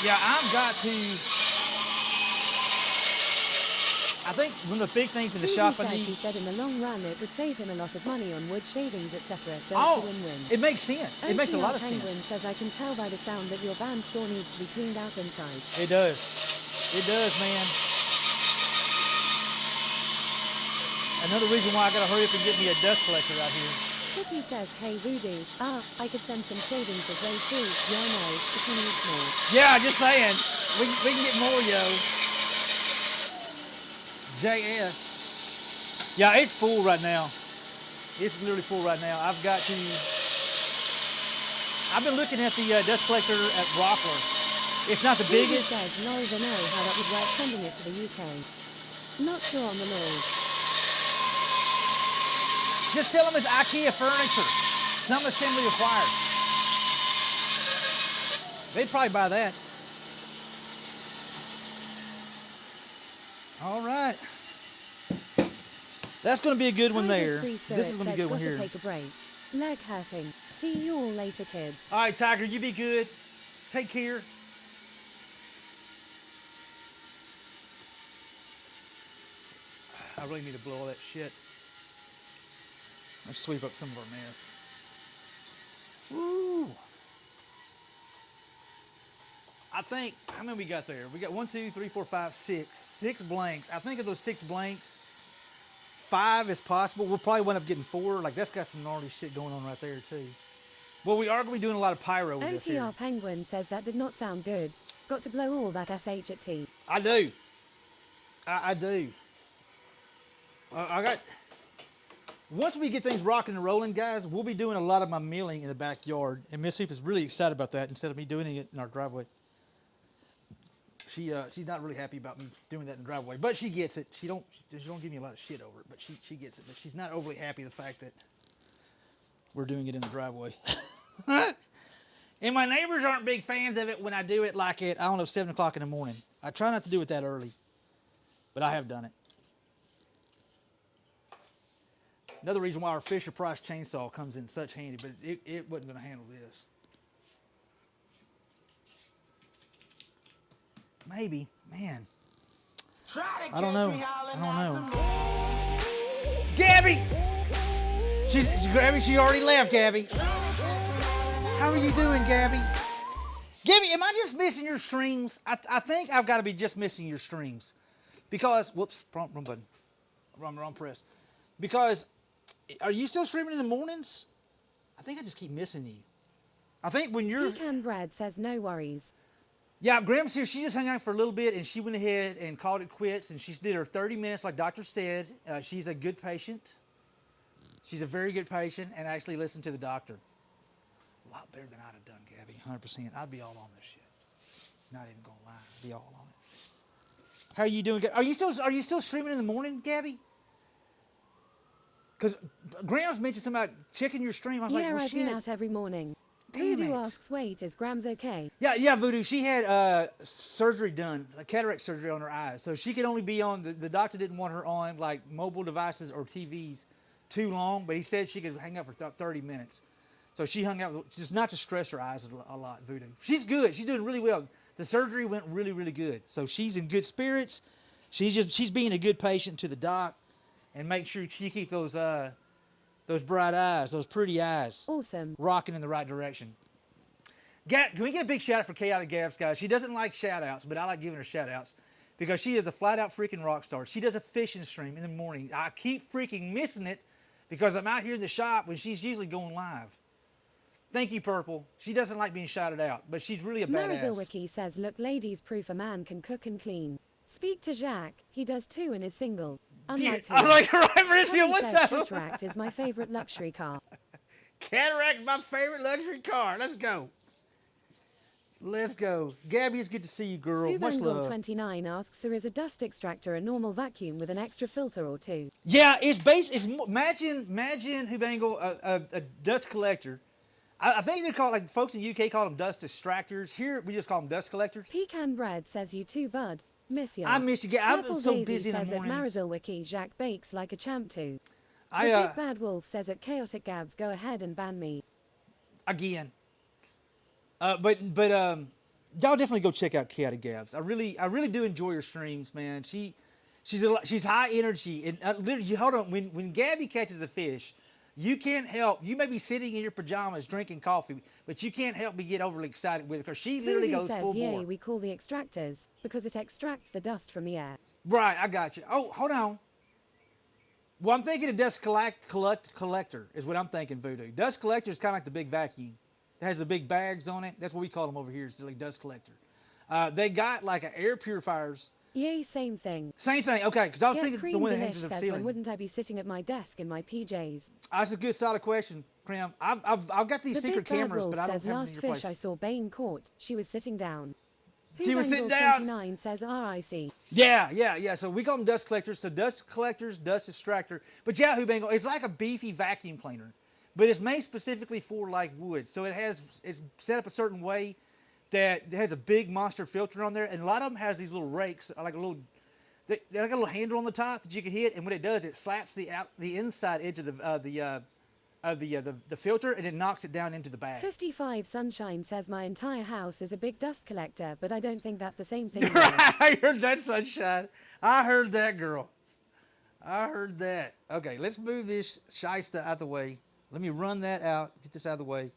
Yeah, I've got to. I think one of the big things in the shop I need. He said in the long run it would save him a lot of money on wood shavings, etc. So Oh, it's a win-win. it makes sense. It makes a lot of Penguin sense. says I can tell by the sound that your van store needs to be cleaned out inside. It does. It does, man. Another reason why I gotta hurry up and get me a dust collector out here. Cookie says, hey Voodoo, I could send some shavings his way too. Yeah, no, if he needs more. Yeah, just saying. We can get more, yo. JS. Yeah, it's full right now. It's literally full right now. I've been looking at the dust collector at Rockler. It's not the Voodoo biggest. says, Laws know how that would work sending it to the UK. Not sure on the laws. Just tell them it's IKEA furniture. Some assembly required. They'd probably buy that. All right. That's going to be a good one there. This is going to be a good one here. Take a break. Leg hurting. See you all later, kids. All right, Tiger, you be good. Take care. I really need to blow all that shit. Let's sweep up some of our mess. Woo! I think, how many we got there? We got 1, 2, 3, 4, 5, 6. 6 blanks. I think of those 6 blanks, 5 is possible. We'll probably wind up getting 4. Like, that's got some gnarly shit going on right there, too. Well, we are going to be doing a lot of pyro with this here. OTR Penguin says that did not sound good. Got to blow all that SH at T. I do. I do. I got... Once we get things rocking and rolling, guys, we'll be doing a lot of my milling in the backyard. And Miss Hoop is really excited about that instead of me doing it in our driveway. She's not really happy about me doing that in the driveway, but she gets it. She don't give me a lot of shit over it, but she gets it. But she's not overly happy the fact that we're doing it in the driveway. And my neighbors aren't big fans of it when I do it like at, I don't know, 7 o'clock in the morning. I try not to do it that early, but I have done it. Another reason why our Fisher Price chainsaw comes in such handy, but it wasn't going to handle this. Maybe, man. I don't know. Gabby! Gabby, she already left, Gabby. How are you doing, Gabby? Gabby, am I just missing your streams? I think I've got to be just missing your streams. Because, whoops, wrong button. Wrong press. Because... Are you still streaming in the mornings? I think I just keep missing you. I think when you're... Pecan Bread says no worries. Yeah, Graham's here. She just hung out for a little bit and she went ahead and called it quits and she did her 30 minutes like doctor said. She's a good patient. She's a very good patient and actually listened to the doctor. A lot better than I'd have done, Gabby, 100%. I'd be all on this shit. Not even gonna lie, I'd be all on it. How are you doing? Are you still streaming in the morning, Gabby? Because Graham's mentioned something about checking your stream. I was like, well, I've shit. been out every morning. Damn Voodoo it. asks, wait, is Grams okay? Yeah, Voodoo. She had surgery done, a cataract surgery on her eyes. So she could only be on, the doctor didn't want her on like mobile devices or TVs too long, but he said she could hang out for 30 minutes. So she hung out, just not to stress her eyes a lot, Voodoo. She's good. She's doing really well. The surgery went really, really good. So she's in good spirits. She's being a good patient to the doc. And make sure she keeps those bright eyes, those pretty eyes, awesome, rocking in the right direction. Can we get a big shout out for Chaotic Gabs, guys? She doesn't like shout outs, but I like giving her shout outs because she is a flat out freaking rock star. She does a fishing stream in the morning. I keep freaking missing it because I'm out here in the shop when she's usually going live. Thank you, Purple. She doesn't like being shouted out, but she's really a badass. Marizilwiki says, look, ladies, proof a man can cook and clean. Speak to Jacques. He does too and is single. I like her, right, Mauricio? What's up? Cataract is my favorite luxury car. Cataract is my favorite luxury car. Let's go. Let's go. Gabby, it's good to see you, girl. Much love. 29 asks, is a dust extractor a normal vacuum with an extra filter or two? Yeah, imagine Hubangle, a dust collector. I think they're called, like folks in the UK call them dust extractors. Here we just call them dust collectors. Pecan bread says you too, bud. Miss ya. I miss you. I'm Purple so Daisy busy in the says at mornings. Marisol Wiki, Jacques bakes like a champ too. The I Big Bad Wolf says at Chaotic Gabs, go ahead and ban me. again. Y'all definitely go check out Chaotic Gabs. I really do enjoy her streams, man. She's high energy, and literally, hold on. When Gabby catches a fish, you can't help. You may be sitting in your pajamas drinking coffee, but you can't help but get overly excited with her because she literally Voodoo goes says, full yay, bore. we call the extractors because it extracts the dust from the air. Right, I got you. Oh, hold on. Well, I'm thinking of dust collector is what I'm thinking. Voodoo dust collector is kind of like the big vacuum. It has the big bags on it. That's what we call them over here. It's like dust collector. They got like an air purifiers. Yay, same thing. Same thing. Okay, because I was Get thinking Cream the one that Delish hangs to the says, ceiling. when wouldn't I be sitting at my desk in my PJs? That's a good, solid question, Cream. I've got these The secret Big Bad cameras, Wolf but I don't says, have them in last your fish place. I saw Bane caught, she was sitting down. She was sitting down. 29 says RIC. Yeah. So we call them dust collectors. So dust collectors, dust extractor. But Yahoo Bangle, it's like a beefy vacuum cleaner, but it's made specifically for like wood. So it's set up a certain way that it has a big monster filter on there, and a lot of them has these little rakes, like a little. They got a little handle on the top that you can hit, and what it does, it slaps the inside edge of the filter, and it knocks it down into the bag. 55 Sunshine says, my entire house is a big dust collector, but I don't think that's the same thing. I heard that, Sunshine. I heard that, girl. I heard that. Okay, let's move this shyster out the way. Let me run that out, get this out of the way.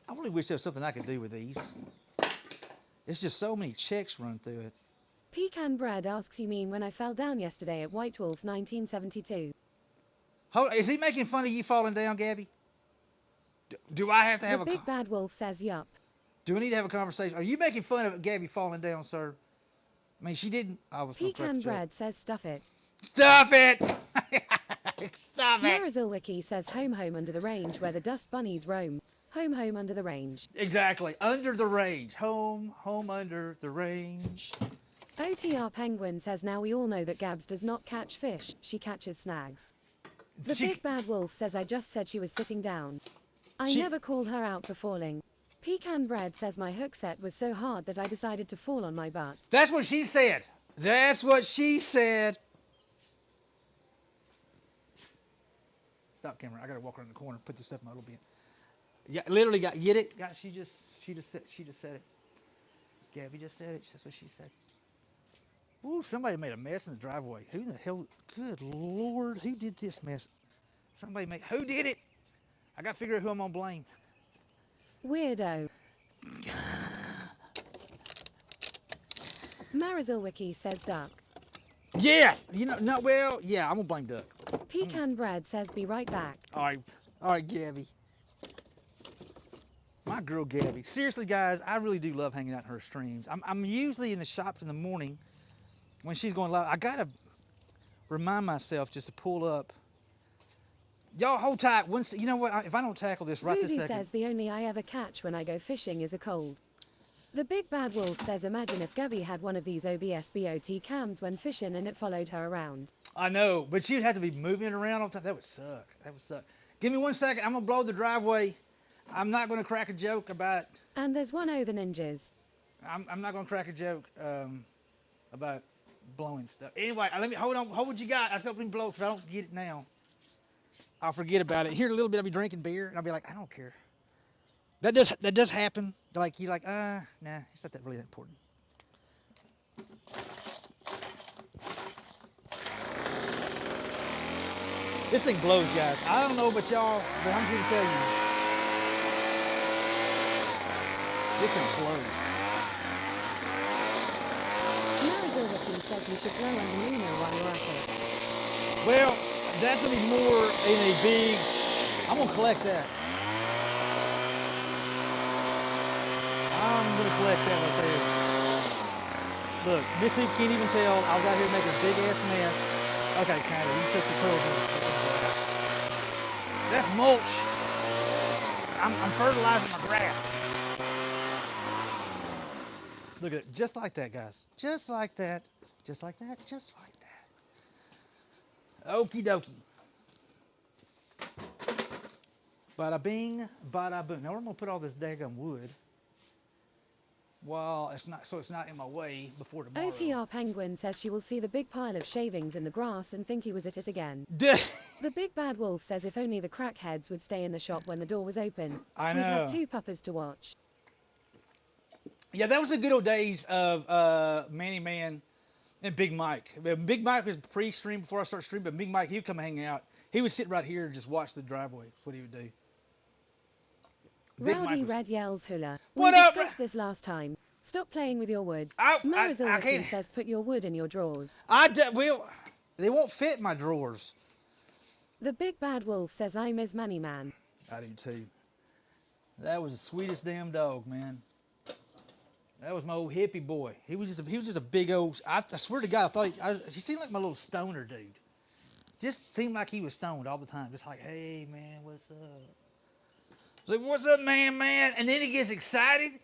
I really wish there was something I could do with these. It's just so many checks run through it. Pecan Bread asks, you mean when I fell down yesterday at White Wolf 1972? Is he making fun of you falling down, Gabby? Do I have to have The Big Bad Wolf says, yup. Do we need to have a conversation? Are you making fun of Gabby falling down, sir? I mean, she didn't. I was gonna crack Pecan a joke. Bread says, stuff it. Stuff it! Stuff it! Marisol Wiki says, home under the range where the dust bunnies roam. Home under the range. Exactly. Under the range. Home under the range. OTR Penguin says, now we all know that Gabs does not catch fish, she catches snags. The Big Bad Wolf says, I just said she was sitting down. I never called her out for falling. Pecan Bread says, my hook set was so hard that I decided to fall on my butt. That's what she said. That's what she said. Stop camera. I gotta walk around the corner and put this stuff in my little bin. Yeah, literally got get it? She just said it. Gabby just said it. That's what she said. Ooh, somebody made a mess in the driveway. Who the hell? Good Lord, who did this mess? Who did it? I gotta figure out who I'm gonna blame. Weirdo. Marisol Wiki says, duck. Yes! I'm gonna blame Duck. Pecan Bread says, be right back. All right, Gabby. My girl Gabby. Seriously, guys, I really do love hanging out in her streams. I'm usually in the shops in the morning when she's going live. I gotta remind myself just to pull up. Y'all hold tight. You know what? If I don't tackle this right this Rudy second. says, the only I ever catch when I go fishing is a cold. The Big Bad Wolf says, imagine if Gabby had one of these OBS BOT cams when fishing and it followed her around. I know, but she'd have to be moving it around all the time. That would suck. Give me 1 second. I'm gonna blow the driveway. I'm not gonna crack a joke about. And there's one the ninjas. I'm not gonna crack a joke about blowing stuff. Anyway, let me hold on. Hold what you got. I still been blow because I don't get it now. I'll forget about it. Here in a little bit, I'll be drinking beer and I'll be like, I don't care. That does happen. Like you're like, nah, it's not that really that important. This thing blows, guys. I don't know about y'all, but I'm here to tell you. This thing blows. Marisol Wiki says you should blow on the Luna while you're at it. Well, that's gonna be more in a big. I'm gonna collect that. I'm gonna collect that right there. Look, Missy can't even tell I was out here making a big ass mess. Okay, kind of. You just encouraging. That's mulch. I'm fertilizing my grass. Look at it, just like that, guys. Just like that. Just like that. Just like that. Okie dokie. Bada bing, bada boom. Now we're gonna put all this daggum wood. Well, it's not in my way before tomorrow. OTR Penguin says she will see the big pile of shavings in the grass and think he was at it again. The Big Bad Wolf says if only the crackheads would stay in the shop when the door was open. I know. We'd have 2 puppers to watch. Yeah, that was the good old days of Manny Man and Big Mike. Big Mike was pre-stream before I started streaming, but Big Mike, he would come hang out. He would sit right here and just watch the driveway. That's what he would do. Big Mike Rowdy was- Red yells hula. What we up, discussed this last time. Stop playing with your wood. I Marizil can't- says put your wood in your drawers. Well, they won't fit in my drawers. The Big Bad Wolf says I miss Manny Man. I do too. That was the sweetest damn dog, man. That was my old hippie boy. He was just a big old. I swear to God, he seemed like my little stoner dude. Just seemed like he was stoned all the time. Just like, hey man, what's up? Like, what's up, man? And then he gets excited.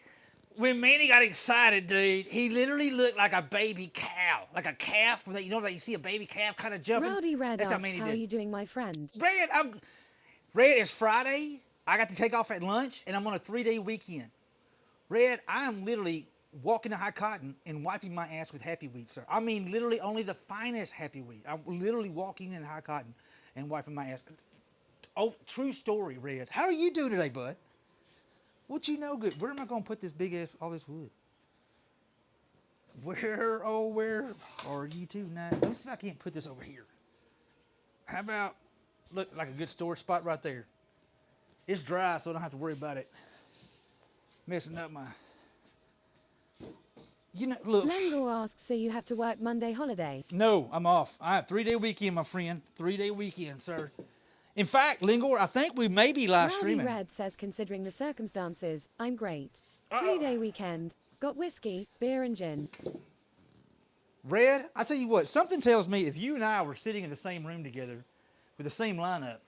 When Manny got excited, dude, he literally looked like a baby cow, like a calf. You know, like you see a baby calf kind of jumping. Rowdy Red That's asks, how Manny how did. are you doing, my friend? Red, it's Friday. I got to take off at lunch, and I'm on a 3-day weekend. Red, I am literally walking to High Cotton and wiping my ass with Happy Wheat, sir. I mean, literally only the finest Happy Wheat. I'm literally walking in High Cotton and wiping my ass. Oh, true story, Red. How are you doing today, bud? What you know good? Where am I going to put this big ass, all this wood? Where are you tonight? Let me see if I can't put this over here. How about, look, like a good storage spot right there. It's dry, so I don't have to worry about it messing up my, look. Lengor asks, so you have to work Monday holiday? No, I'm off. I have 3-day weekend, my friend. 3-day weekend, sir. In fact, Lingor, I think we may be live Rowdy streaming. Red says, considering the circumstances, I'm great. 3-day weekend. Got whiskey, beer and gin. Red, I tell you what, something tells me if you and I were sitting in the same room together with the same lineup,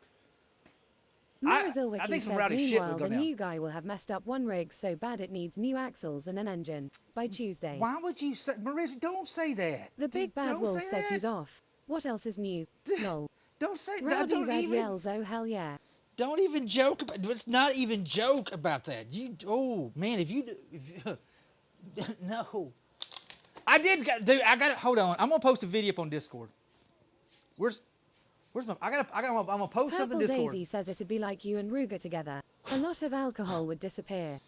I Marizil think some says, rowdy shit meanwhile, would go the down. new guy will have messed up one rig so bad it needs new axles and an engine by Tuesday. Why would you say, Marissa, don't say that. The Big Bad Don't Wolf say says that. he's off. What else is new? Lol. Don't say that. Rowdy Don't Red even. yells, oh hell yeah. Don't even joke about. Let's not even joke about that. Oh man, no. I got it. Hold on. I'm gonna post a video up on Discord. Where's my? I'm gonna post something Purple on Discord. Daisy says it'd be like you and Ruger together. A lot of alcohol would disappear.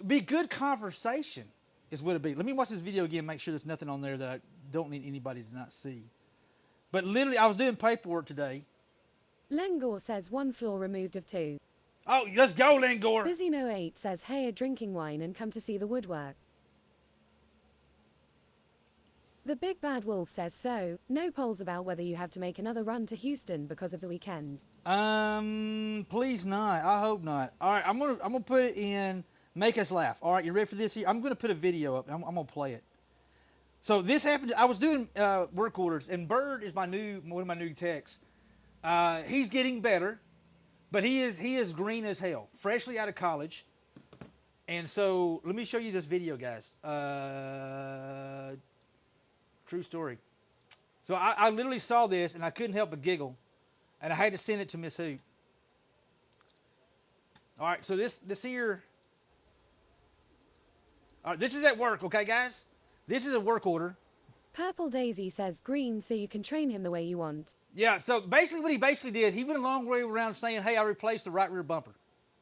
Be good conversation, is what it'd be. Let me watch this video again. Make sure there's nothing on there that I don't need anybody to not see. But literally, I was doing paperwork today. Lengor says 1 floor removed of 2. Oh, let's go, Lengor. Busy No 8 says, hey, a drinking wine and come to see the woodwork. The Big Bad Wolf says, so, no polls about whether you have to make another run to Houston because of the weekend. Please not. I hope not. All right, I'm gonna put it in. Make us laugh. All right, you ready for this here? I'm gonna put a video up. I'm gonna play it. So this happened. I was doing work orders, and Bird is one of my new techs. He's getting better, but he is green as hell, freshly out of college. And so let me show you this video, guys. True story. So I literally saw this, and I couldn't help but giggle, and I had to send it to Miss Hoop. All right, so this here. All right, this is at work, okay, guys? This is a work order. Purple Daisy says green so you can train him the way you want. Yeah, so basically what he did, he went a long way around saying, hey, I replaced the right rear bumper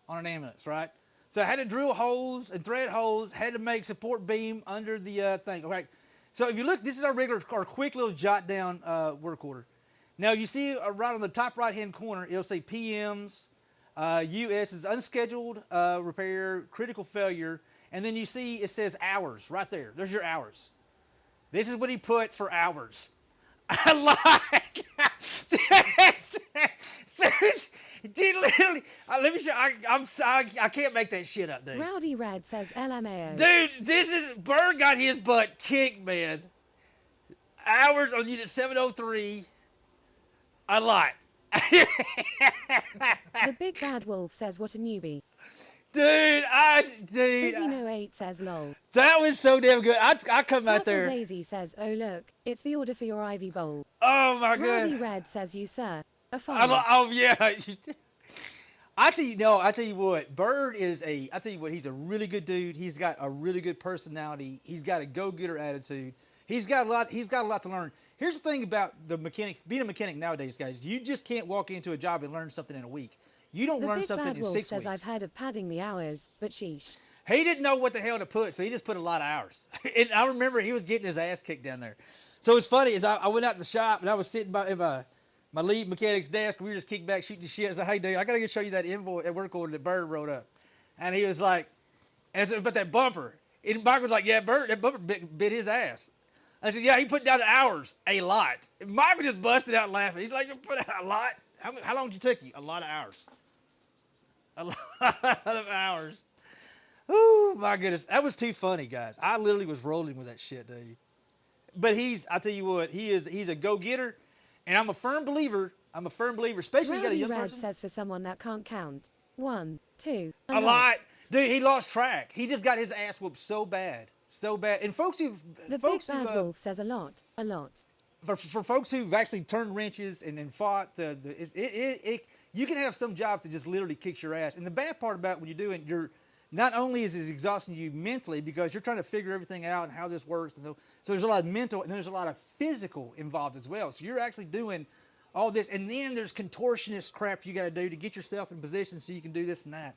on an ambulance, right? So I had to drill holes and thread holes, had to make support beam under the thing, okay? So if you look, this is our quick little jot down work order. Now you see right on the top right-hand corner, it'll say PMs, US is unscheduled repair, critical failure, and then you see it says hours right there. There's your hours. This is what he put for hours. I lied. Dude, literally, let me show. I'm sorry. I can't make that shit up, dude. Rowdy Red says LMAO. Dude, Bird got his butt kicked, man. Hours on unit 703. I lied. The Big Bad Wolf says what a newbie. Dude, Busy No 8 says lol. that was so damn good. I come out Purple there. Daisy says, oh look, it's the order for your Ivy Bowl. Oh my Rowdy god. Red says you sir. A 5. Oh yeah. I tell you, no. I tell you what, Bird is a. I tell you what, he's a really good dude. He's got a really good personality. He's got a go-getter attitude. He's got a lot. He's got a lot to learn. Here's the thing about the mechanic, being a mechanic nowadays, guys. You just can't walk into a job and learn something in a week. You don't The learn Big something Bad in Wolf 6 says weeks. I've heard of padding the hours, but sheesh. He didn't know what the hell to put, so he just put a lot of hours. And I remember he was getting his ass kicked down there. So it's funny, as I went out to the shop and I was sitting in my lead mechanic's desk, and we were just kicking back, shooting the shit. I said, hey, dude, I got to go show you that invoice at work order that Bird wrote up. And he was like, and so, but that bumper. And Mike was like, yeah, Bird, that bumper bit his ass. I said, yeah, he put down the hours a lot. And Mike just busted out laughing. He's like, you put out a lot? How long did it take you? A lot of hours. A lot of hours. Oh my goodness, that was too funny, guys. I literally was rolling with that shit, dude. But I tell you what, he's a go-getter, and I'm a firm believer, especially when you got a Rowdy young Red person. says for someone that can't count. 1, 2, A lot. Dude, he lost track. He just got his ass whooped so bad. So bad. And The Big Bad Wolf says a lot. For folks who've actually turned wrenches and fought, you can have some jobs that just literally kicks your ass. And the bad part about when you're doing, not only is it exhausting you mentally because you're trying to figure everything out and how this works, so there's a lot of mental and there's a lot of physical involved as well. So you're actually doing all this, and then there's contortionist crap you got to do to get yourself in position so you can do this and that.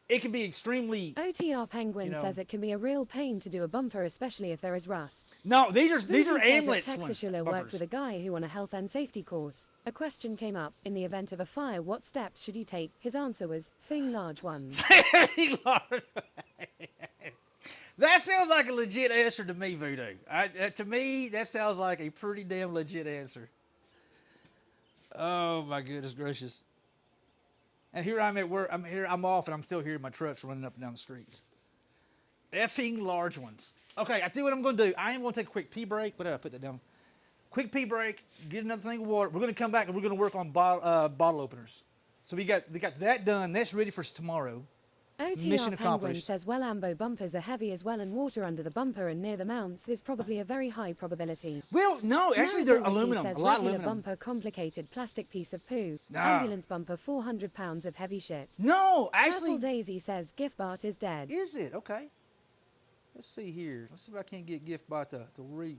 It can be extremely. OTR Penguin says it can be a real pain to do a bumper, especially if there is rust. No, these are Boozy says ambulance that ones. Texashula worked Bumpers. with a guy who won a health and safety course. A question came up, in the event of a fire, what steps should you take? His answer was, thing large ones. Very large. That sounds like a legit answer to me, Voodoo. To me, that sounds like a pretty damn legit answer. Oh my goodness gracious. And here I'm at work. I'm off, and I'm still hearing my trucks running up and down the streets. Effing large ones. Okay, I tell you what I'm going to do. I am going to take a quick pee break. What did I put that down? Quick pee break. Get another thing of water. We're going to come back and we're going to work on bottle openers. So we got that done. That's ready for tomorrow. OTR Mission Penguin accomplished. says Ambo bumpers are heavy as well, and water under the bumper and near the mounts is probably a very high probability. Well, no, actually they're aluminum. Says A lot of regular aluminum. bumper complicated plastic piece of poo. Nah. Ambulance bumper 400 pounds of heavy shit. No, Purple actually. Daisy says Giftbart is dead. Is it? Okay. Let's see here. Let's see if I can't get Giftbot to read.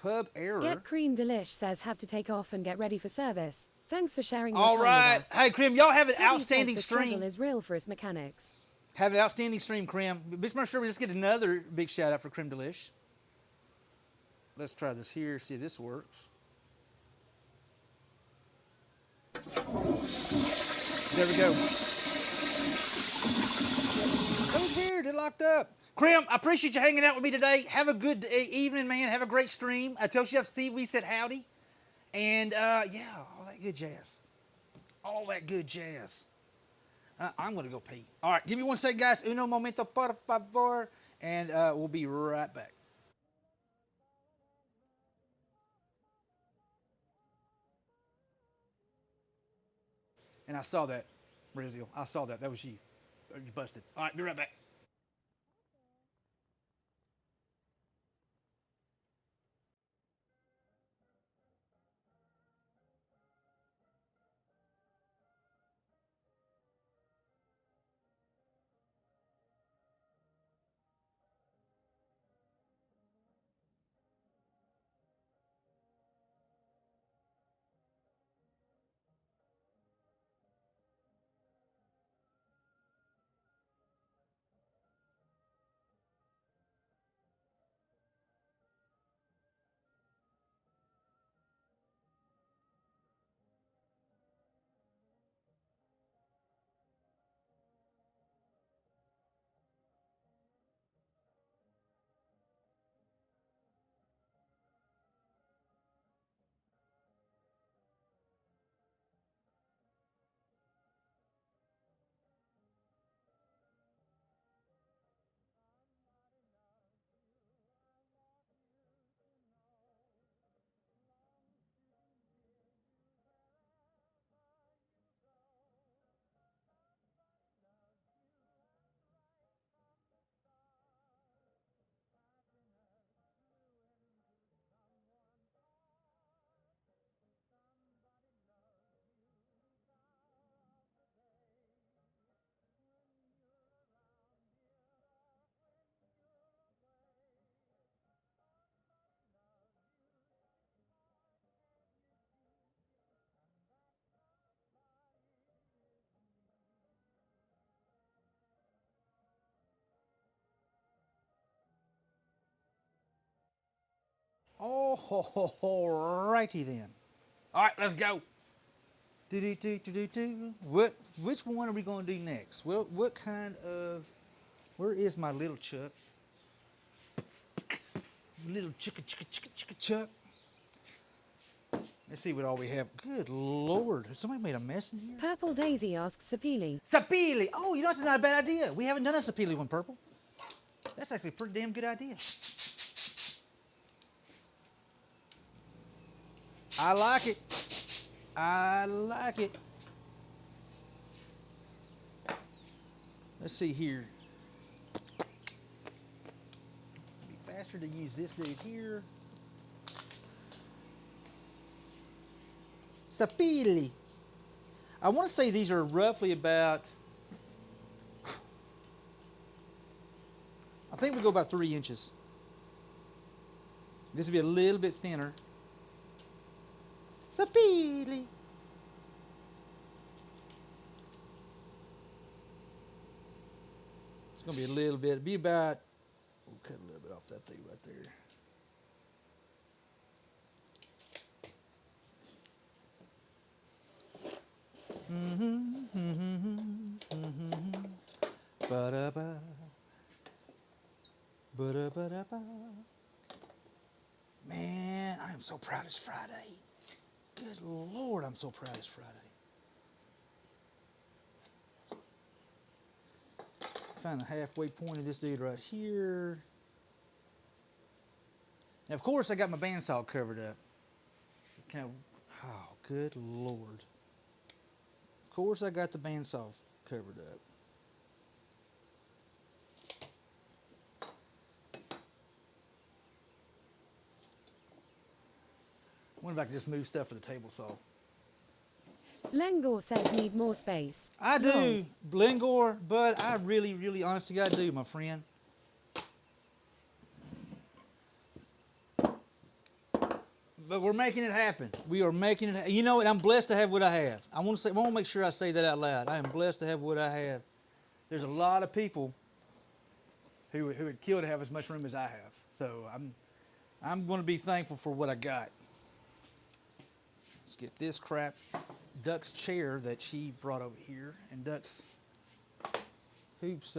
Pub error. Get Cream Delish says have to take off and get ready for service. Thanks for sharing your All time right. with us. Hey, Krim, y'all have an Teddy outstanding says the stream. struggle is real for us mechanics. Have an outstanding stream, Krim. Mr. Sure, let's get another big shout out for Krim Delish. Let's try this here, see if this works. There we go. That was weird. It locked up. Krim, I appreciate you hanging out with me today. Have a good evening, man. Have a great stream. Tell Chef Steve we said howdy. And, yeah, all that good jazz. All that good jazz. I'm going to go pee. All right, give me 1 second, guys. Uno momento, por favor. And we'll be right back. And I saw that, Brazil. I saw that. That was you. You busted. All right, be right back. Oh, righty then. All right, let's go. Which one are we going to do next? Well, what kind of, where is my little Chuck? Little chicka Chuck. Let's see what all we have. Good Lord, has somebody made a mess in here? Purple Daisy asks Sapili. Sapili. Oh, you know, that's not a bad idea. We haven't done a Sapili one, Purple. That's actually a pretty damn good idea. I like it. I like it. Let's see here. It'd be faster to use this dude here. Sapili. I want to say these are roughly about, I think we go about 3 inches. This will be a little bit thinner. Sapili. It's going to be a little bit, be about, we'll cut a little bit off that thing right there. Ba-da-ba. Ba-da-ba-da-ba. Man, I am so proud it's Friday. Good Lord, I'm so proud it's Friday. Find the halfway point of this dude right here. Now, of course, I got my bandsaw covered up. Kind of, oh, good Lord. Of course, I got the bandsaw covered up. I wonder if I could just move stuff for the table saw. Lengor says need more space. I do, Blingor, but I really, really, honestly, I do, my friend. But we're making it happen. We are making it. You know what? I'm blessed to have what I have. I want to say. I want to make sure I say that out loud. I am blessed to have what I have. There's a lot of people who would kill to have as much room as I have. So I'm going to be thankful for what I got. Let's get this crap. Duck's chair that she brought over here, and Duck's hoops.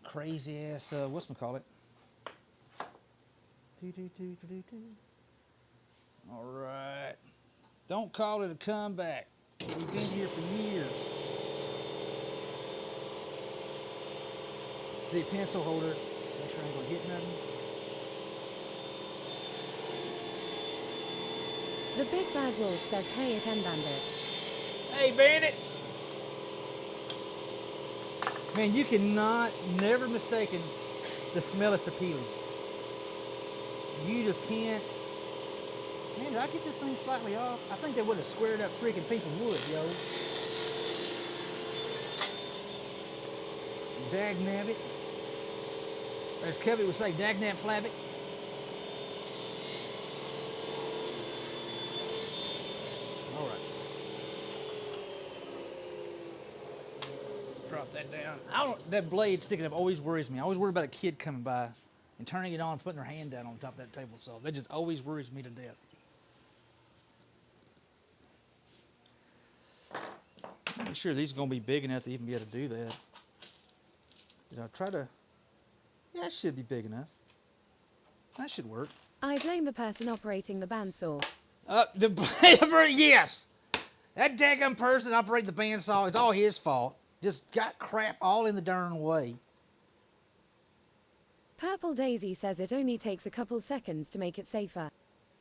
Crazy ass. Whatchamacallit? All right. Don't call it a comeback. We've been here for years. See, pencil holder. Make sure I ain't gonna hit nothing. The Big Bad Wolf says, hey, it Bandit. Hey, Bandit. Man, you cannot, never mistaken the smell of sapili. You just can't. Man, did I get this thing slightly off? I think they would have squared up freaking piece of wood, yo. Dag nabbit. Or as Kevin would say, dag nab flabbit. All right. Drop that down. That blade sticking up always worries me. I always worry about a kid coming by and turning it on and putting their hand down on top of that table saw. That just always worries me to death. Make sure these are going to be big enough to even be able to do that. Did I try to? Yeah, it should be big enough. That should work. I blame the person operating the bandsaw. Yes! That daggum person operating the bandsaw, it's all his fault. Just got crap all in the darn way. Purple Daisy says it only takes a couple seconds to make it safer.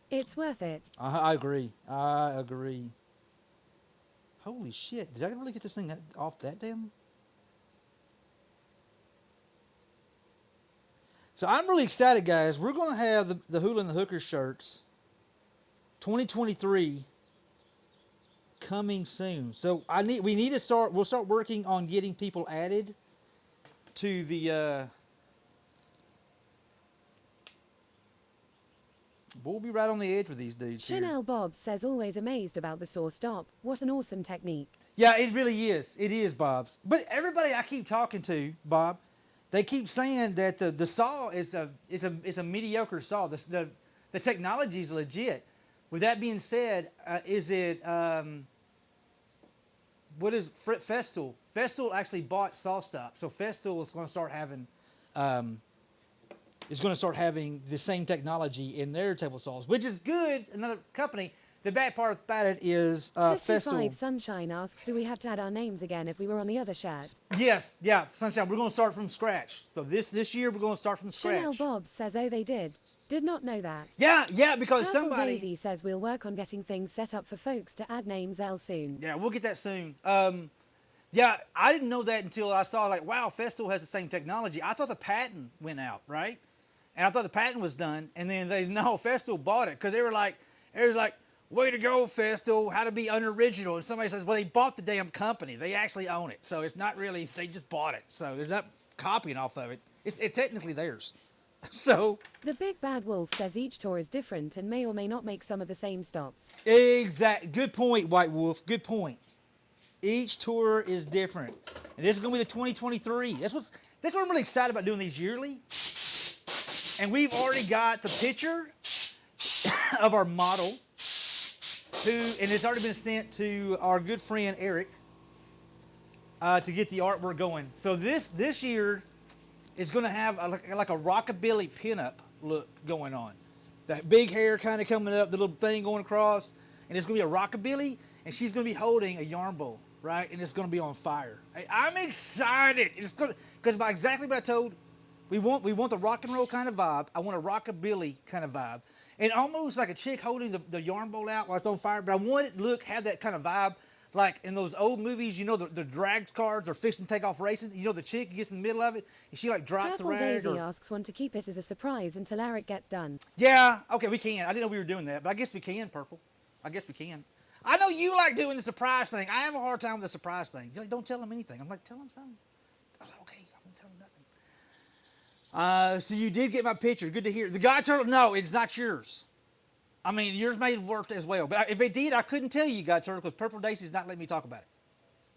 It's worth it. I agree. I agree. Holy shit. Did I really get this thing off that damn? So I'm really excited, guys. We're going to have the Hula and the Hooker shirts 2023 coming soon. So we need to start, we'll start working on getting people added to the we'll be right on the edge with these dudes here. Chanel Bob says always amazed about the saw stop. What an awesome technique. Yeah, it really is. It is, Bob's. But everybody I keep talking to, Bob, they keep saying that the saw is a mediocre saw. The technology is legit. With that being said, is it what is Festool? Festool actually bought SawStop, so Festool is going to start having the same technology in their table saws, which is good. Another company. The bad part about it is 55 Festool. Sunshine asks, do we have to add our names again if we were on the other shirt? Yes, yeah, Sunshine. We're going to start from scratch. So this year we're going to start from scratch. Chanel Bobs says, oh, they did. Did not know that. Yeah, because Purple somebody. Daisy says we'll work on getting things set up for folks to add names L soon. Yeah, we'll get that soon. Yeah, I didn't know that until I saw like, wow, Festool has the same technology. I thought the patent went out, right? And I thought the patent was done, and then Festool bought it because it was like, way to go, Festool, how to be unoriginal. And somebody says, well, they bought the damn company. They actually own it. So it's not really, they just bought it. So they're not copying off of it. It's technically theirs. So. The Big Bad Wolf says each tour is different and may or may not make some of the same stops. Exactly. Good point, White Wolf. Good point. Each tour is different. And this is going to be the 2023. That's what I'm really excited about doing these yearly. And we've already got the picture of our model, and it's already been sent to our good friend Eric to get the artwork going. So this year is going to have like a rockabilly pinup look going on. That big hair kind of coming up, the little thing going across, and it's going to be a rockabilly, and she's going to be holding a yarn bowl, right? And it's going to be on fire. I'm excited. It's going because by exactly what I told. We want the rock and roll kind of vibe. I want a rockabilly kind of vibe. And almost like a chick holding the yarn bowl out while it's on fire. But I want it to have that kind of vibe. Like in those old movies, the drag cars are fixing to take off racing. The chick gets in the middle of it and she like drops Purple the rag. Daisy asks one to keep it as a surprise until Eric gets done. Yeah, okay, we can. I didn't know we were doing that, but I guess we can, Purple. I guess we can. I know you like doing the surprise thing. I have a hard time with the surprise thing. You're like, don't tell them anything. I'm like, tell them something. I was like, okay, I won't tell them nothing. So you did get my picture. Good to hear. The guy turtle, no, it's not yours. I mean, yours may have worked as well. But if it did, I couldn't tell you, guy turtle, because Purple Daisy's not letting me talk about it.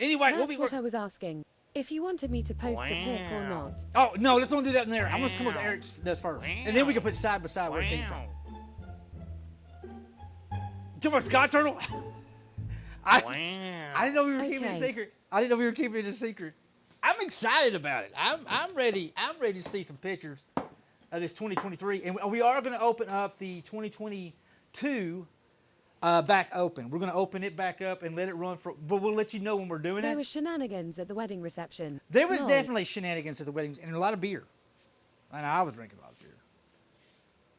Anyway, That's what I was asking. If you wanted me to post the pic or not. Oh, no, let's don't do that in there. I'm going to come with Eric's does first. And then we can put side by side where it came from. Too much guy turtle? I didn't know we were keeping it a secret. I didn't know we were keeping it a secret. I'm excited about it. I'm ready. I'm ready to see some pictures of this 2023, and we are going to open up the 2022 back open. We're going to open it back up and let it run but we'll let you know when we're doing it. There were shenanigans at the wedding reception. There was definitely shenanigans at the weddings and a lot of beer, and I was drinking a lot of beer.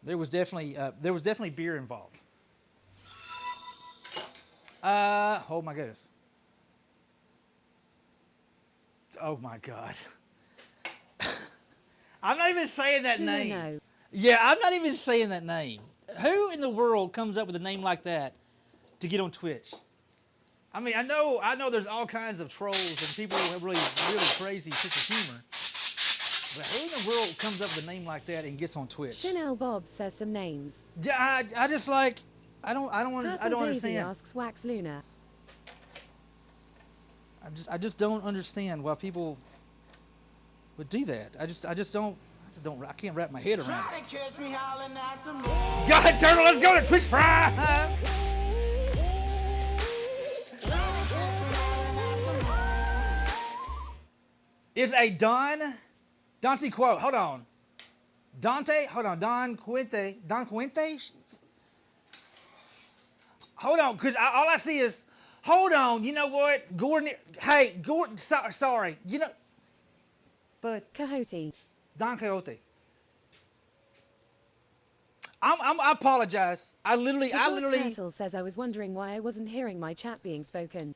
There was definitely beer involved. Oh my goodness. Oh my God. I'm not even saying that name. No. Yeah, I'm not even saying that name. Who in the world comes up with a name like that to get on Twitch? I mean, I know there's all kinds of trolls and people who have really, really crazy sense of humor. But who in the world comes up with a name like that and gets on Twitch? Chanel Bob says some names. Yeah, I just like, I don't Daisy understand. asks Wax Luna. I just don't understand why people would do that. I can't wrap my head around it. Try to catch me howling at the moon. Go ahead, Turtle, let's go to Twitch Prime! Is a Dante quote, hold on. Don Quinte? Hold on, because all I see is, hold on, you know what? Gordon, sorry, but Coyote. Don Quixote. I apologize. I literally. Turtle says I was wondering why I wasn't hearing my chat being spoken.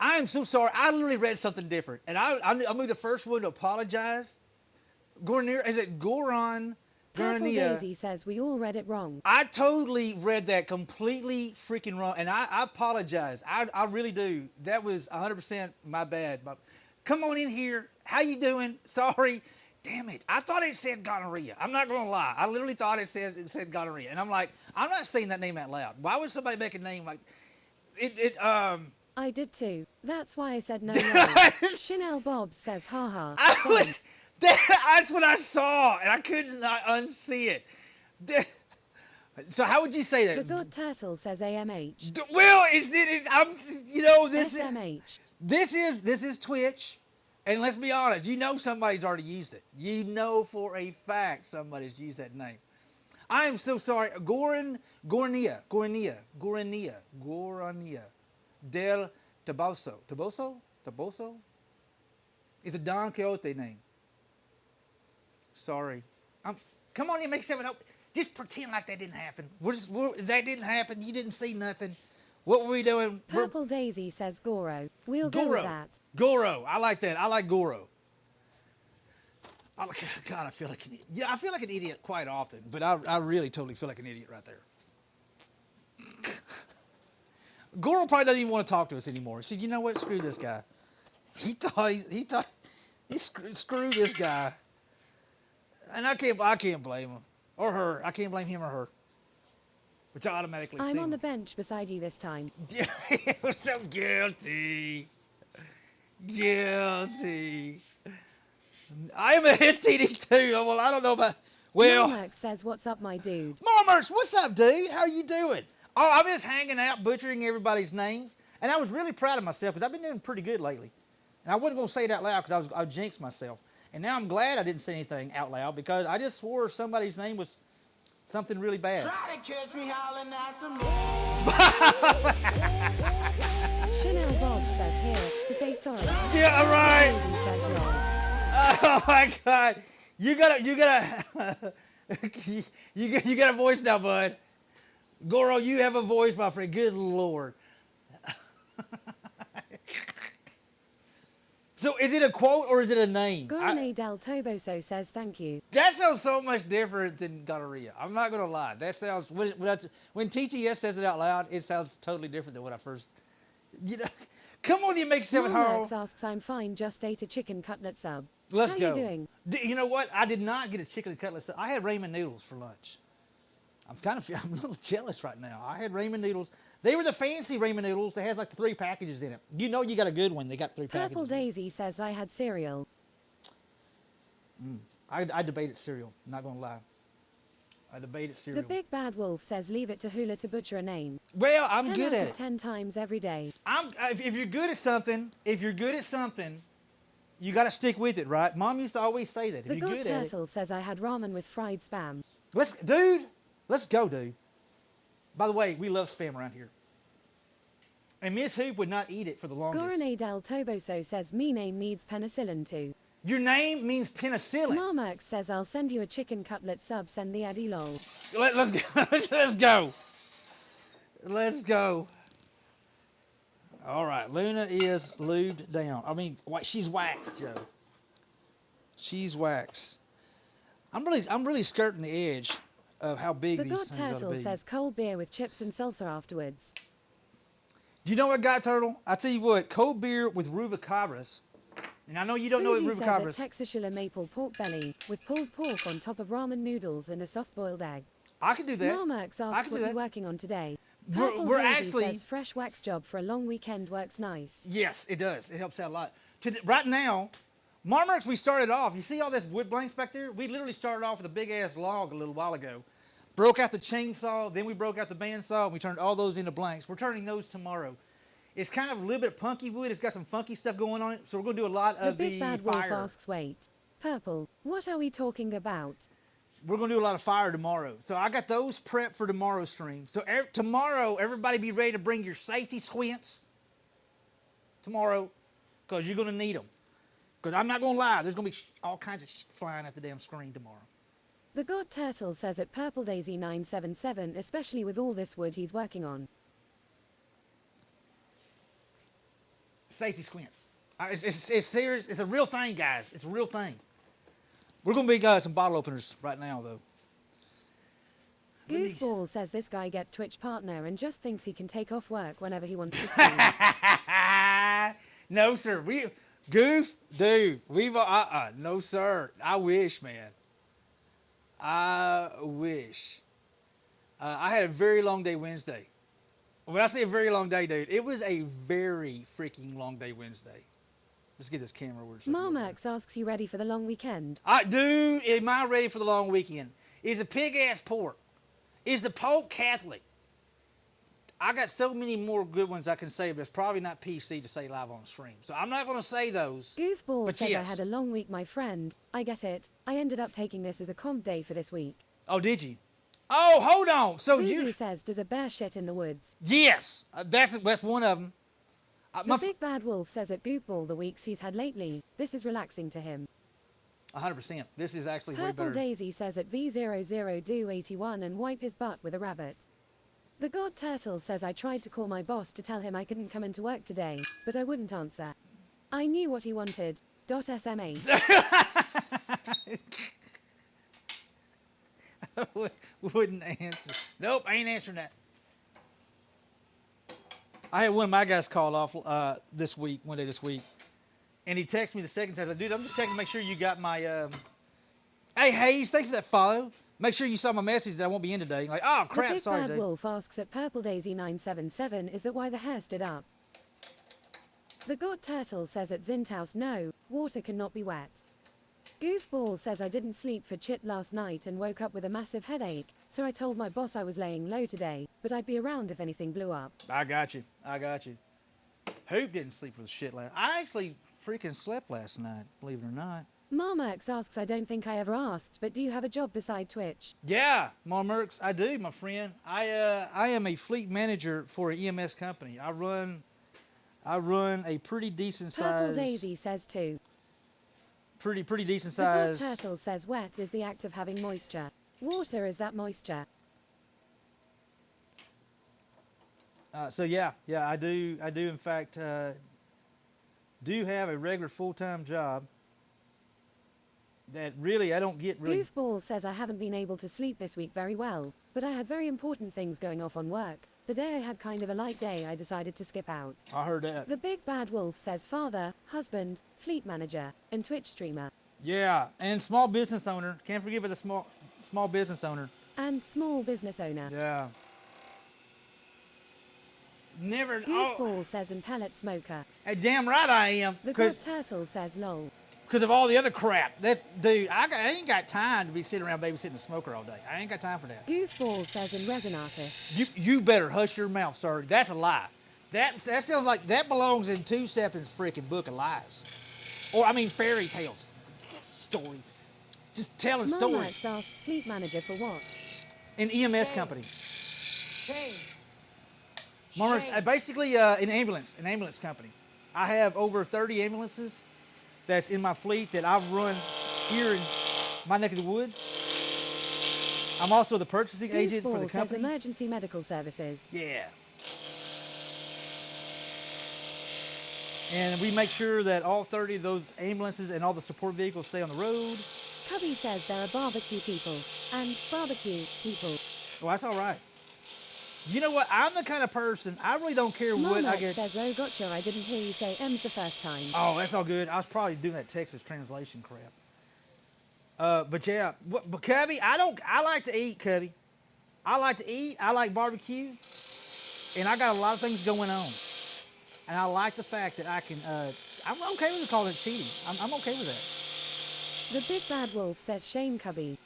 I am so sorry. I literally read something different, and I'm gonna be the first one to apologize. Goran, is it Goran? Purple Daisy says we all read it wrong. I totally read that completely freaking wrong, and I apologize. I really do. That was 100% my bad. Come on in here. How you doing? Sorry. Damn it. I thought it said gonorrhea. I'm not going to lie. I literally thought it said gonorrhea. And I'm like, I'm not saying that name out loud. Why would somebody make a name like it? I did too. That's why I said no no. Chanel Bobs says haha. That's what I saw, and I could not unsee it. So how would you say The that? God Turtle says AMH. Well, I'm, this is SMH. this is Twitch, and let's be honest, somebody's already used it. You know for a fact somebody's used that name. I am so sorry. Gornia del Toboso. It's a Don Quixote name. Sorry. Come on, you make something up. Just pretend like that didn't happen. That didn't happen. You didn't see nothing. What were we doing? Purple Daisy says Goro. We'll go with that. Goro. I like that. I like Goro. God, I feel like an idiot quite often, but I really totally feel like an idiot right there. Goro probably doesn't even want to talk to us anymore. He said, "You know what? Screw this guy." He thought screw this guy, and I can't blame him or her. I can't blame him or her, which I automatically. I'm on the bench beside you this time. I'm so guilty. I am a STD too. Well, I don't know about. Well, Marmerk says, "What's up, my dude?" Marmerks, what's up, dude? How you doing? Oh, I'm just hanging out, butchering everybody's names, and I was really proud of myself because I've been doing pretty good lately. And I wasn't going to say it out loud because I jinxed myself. And now I'm glad I didn't say anything out loud because I just swore somebody's name was something really bad. Try to catch me howling at the moon. Chanel Bob says here to say sorry. Yeah, all right. Daisy says lol. Oh my God, you got a voice now, bud. Goro, you have a voice, my friend. Good Lord. So is it a quote or is it a name? Gorone del Toboso says thank you. That sounds so much different than gonorrhea. I'm not going to lie. That sounds, when TTS says it out loud, it sounds totally different than when I first, come on, you make seven Marmerk home. asks, I'm fine, just ate a chicken cutlet sub. Let's How go. you doing? You know what? I did not get a chicken cutlet sub. I had ramen noodles for lunch. I'm a little jealous right now. I had ramen noodles. They were the fancy ramen noodles that has like the 3 packages in it. You know you got a good one. They got 3 packages. Purple Daisy says I had cereal. I debated cereal. Not gonna lie. I debated cereal. The Big Bad Wolf says leave it to Hula to butcher a name. Well, I'm 10 good out at of it. 10 times every day. If you're good at something, you got to stick with it, right? Mom used to always say that. If The you're God good at it, Turtle says I had ramen with fried spam. let's go, dude. By the way, we love spam around here. And Miss Hoop would not eat it for the longest. Gorone del Toboso says me name needs penicillin too. Your name means penicillin. Marmerk says I'll send you a chicken cutlet sub, send the addy lol. Let's go. Let's go. Let's go. All right, Luna is lubed down. I mean, she's waxed, Joe. She's waxed. I'm really skirting the edge of how big The these God things ought to Turtle be. says cold beer with chips and salsa afterwards. Do you know what, God Turtle? I tell you what, cold beer with rubacabras. And I know you don't know what Fuji says rubacabras. a Texashula maple pork belly with pulled pork on top of ramen noodles and a soft-boiled egg. I can do that. Marmerk I asks can what do you're that. working on today. We're Purple Daisy actually- says fresh wax job for a long weekend works nice. Yes, it does. It helps out a lot. Right now, Marmerks, we started off. You see all this wood blanks back there? We literally started off with a big-ass log a little while ago. Broke out the chainsaw, then we broke out the bandsaw, and we turned all those into blanks. We're turning those tomorrow. It's kind of a little bit of punky wood. It's got some funky stuff going on it, so we're going to do a lot The of Big the Bad Wolf fire. asks wait. Purple, what are we talking about? We're going to do a lot of fire tomorrow. So I got those prepped for tomorrow's stream. So tomorrow, everybody be ready to bring your safety squints tomorrow because you're going to need them. Because I'm not going to lie, there's going to be all kinds of shit flying at the damn screen tomorrow. The God Turtle says at Purple Daisy 977, especially with all this wood he's working on. Safety squints. It's serious. It's a real thing, guys. It's a real thing. We're going to be some bottle openers right now, though. Goofball says this guy gets Twitch partner and just thinks he can take off work whenever he wants to stream. No, sir. Goof, dude. No, sir. I wish, man. I wish. I had a very long day Wednesday. When I say a very long day, dude, it was a very freaking long day Wednesday. Let's get this camera where it's looking over there. Marmax asks you ready for the long weekend. Dude, am I ready for the long weekend? Is the pig ass pork? Is the Pope Catholic? I got so many more good ones I can say, but it's probably not PC to say live on stream. So I'm not going to say those. Goofball But says yes. I had a long week, my friend. I get it. I ended up taking this as a comp day for this week. Oh, did you? Oh, hold on. So Voodoo you... says, does a bear shit in the woods? Yes, that's one of them. The Big Bad Wolf says at Goofball the weeks he's had lately, this is relaxing to him. 100%. This is actually way Purple better. Daisy says at V00 do 81 and wipe his butt with a rabbit. The God Turtle says I tried to call my boss to tell him I couldn't come into work today, but I wouldn't answer. I knew what he wanted. .SMA. Wouldn't answer. Nope, I ain't answering that. I had one of my guys call off one day this week, and he texted me the second time. Like, dude, I'm just checking to make sure you got my. Hey Hayes, thanks for that follow. Make sure you saw my message that I won't be in today. Like, oh crap, The Big sorry, Bad dude. Wolf asks at Purple Daisy 977 is that why the hair stood up? The God Turtle says at Zinthouse no, water cannot be wet. Goofball says I didn't sleep for shit last night and woke up with a massive headache, so I told my boss I was laying low today, but I'd be around if anything blew up. I got you. Hoop didn't sleep for the shit last. I actually freaking slept last night, believe it or not. Marmax asks I don't think I ever asked, but do you have a job beside Twitch? Yeah, Marmerks, I do, my friend. I am a fleet manager for an EMS company. I run a pretty decent Purple size. Daisy says too. Pretty decent The God size. Turtle says wet is the act of having moisture. Water is that moisture. So yeah, I do in fact do have a regular full-time job that really I don't get really. Goofball says I haven't been able to sleep this week very well, but I had very important things going off on work. The day I had kind of a light day, I decided to skip out. I heard that. The Big Bad Wolf says father, husband, fleet manager, and Twitch streamer. Yeah, and small business owner. Can't forget about the small business owner. And small business owner. Yeah. Never. Goofball says and pellet smoker. Hey, damn right I am. The God Turtle says lol. Because of all the other crap. Dude, I ain't got time to be sitting around babysitting a smoker all day. I ain't got time for that. Goofball says and resin artist. You better hush your mouth, sir. That's a lie. That sounds like that belongs in Two Steppin's freaking book of lies. Or, I mean, fairy tales. Story. Just telling stories. Marmax asks fleet manager for what? An EMS company. Shame. Marmax, basically an ambulance company. I have over 30 ambulances that's in my fleet that I've run here in my neck of the woods. I'm also the purchasing agent for the Goofball says company. emergency medical services. Yeah. And we make sure that all 30 of those ambulances and all the support vehicles stay on the road. Cubby says there are barbecue people. And barbecue people. Well, that's all right. You know what? I'm the kind of person, I really don't care what I Marmax get. says, oh gotcha, I didn't hear you say M's the first time. Oh, that's all good. I was probably doing that Texas translation crap. But yeah, but Cubby, I like to eat, Cubby. I like to eat, I like barbecue, and I got a lot of things going on. And I like the fact that I can, I'm okay with calling it cheating. I'm okay with that. The Big Bad Wolf says shame Cubby.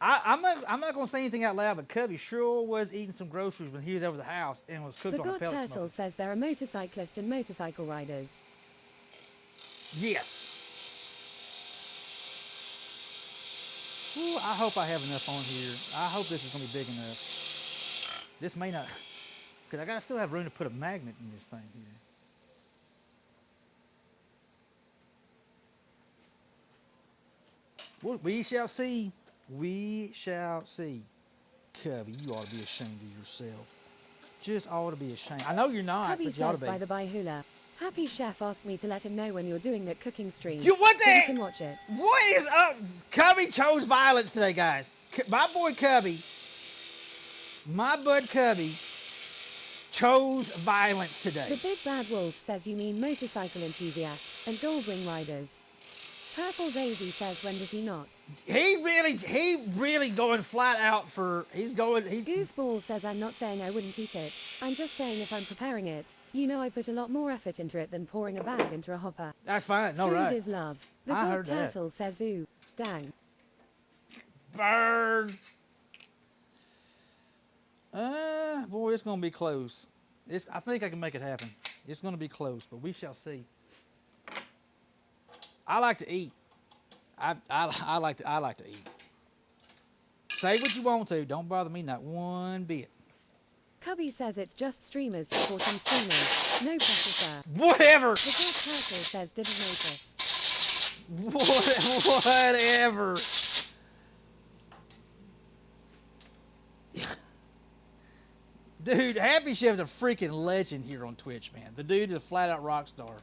I'm not going to say anything out loud, but Cubby sure was eating some groceries when he was over the house and was cooked The on a God pellet Turtle smoker. says there are motorcyclists and motorcycle riders. Yes. Ooh, I hope I have enough on here. I hope this is going to be big enough. This may not, because I got to still have room to put a magnet in this thing here. Well, we shall see. We shall see. Cubby, you ought to be ashamed of yourself. Just ought to be ashamed. I know you're not, Cubby but you ought says to by be. the by hula. Happy Chef asked me to let him know when you're doing that cooking stream. You what so we the? can watch it. What is up? Cubby chose violence today, guys. My boy Cubby, my bud Cubby, chose violence today. The Big Bad Wolf says you mean motorcycle enthusiasts and gold ring riders. Purple Daisy says, when does he not? He really going flat out for, he's Goofball says, I'm not saying I wouldn't eat it. I'm just saying if I'm preparing it, you know I put a lot more effort into it than pouring a bag into a hopper. that's fine, no Food right. is love. The I God heard that. Turtle says, ooh, dang. Burn. Boy, it's gonna be close. I think I can make it happen. It's gonna be close, but we shall see. I like to eat. I like to eat. Say what you want to. Don't bother me not one bit. Cubby says it's just streamers supporting streamers. No pressure, sir. Whatever. The God Turtle says, didn't notice. Whatever. Dude, Happy Chef's a freaking legend here on Twitch, man. The dude is a flat-out rock star.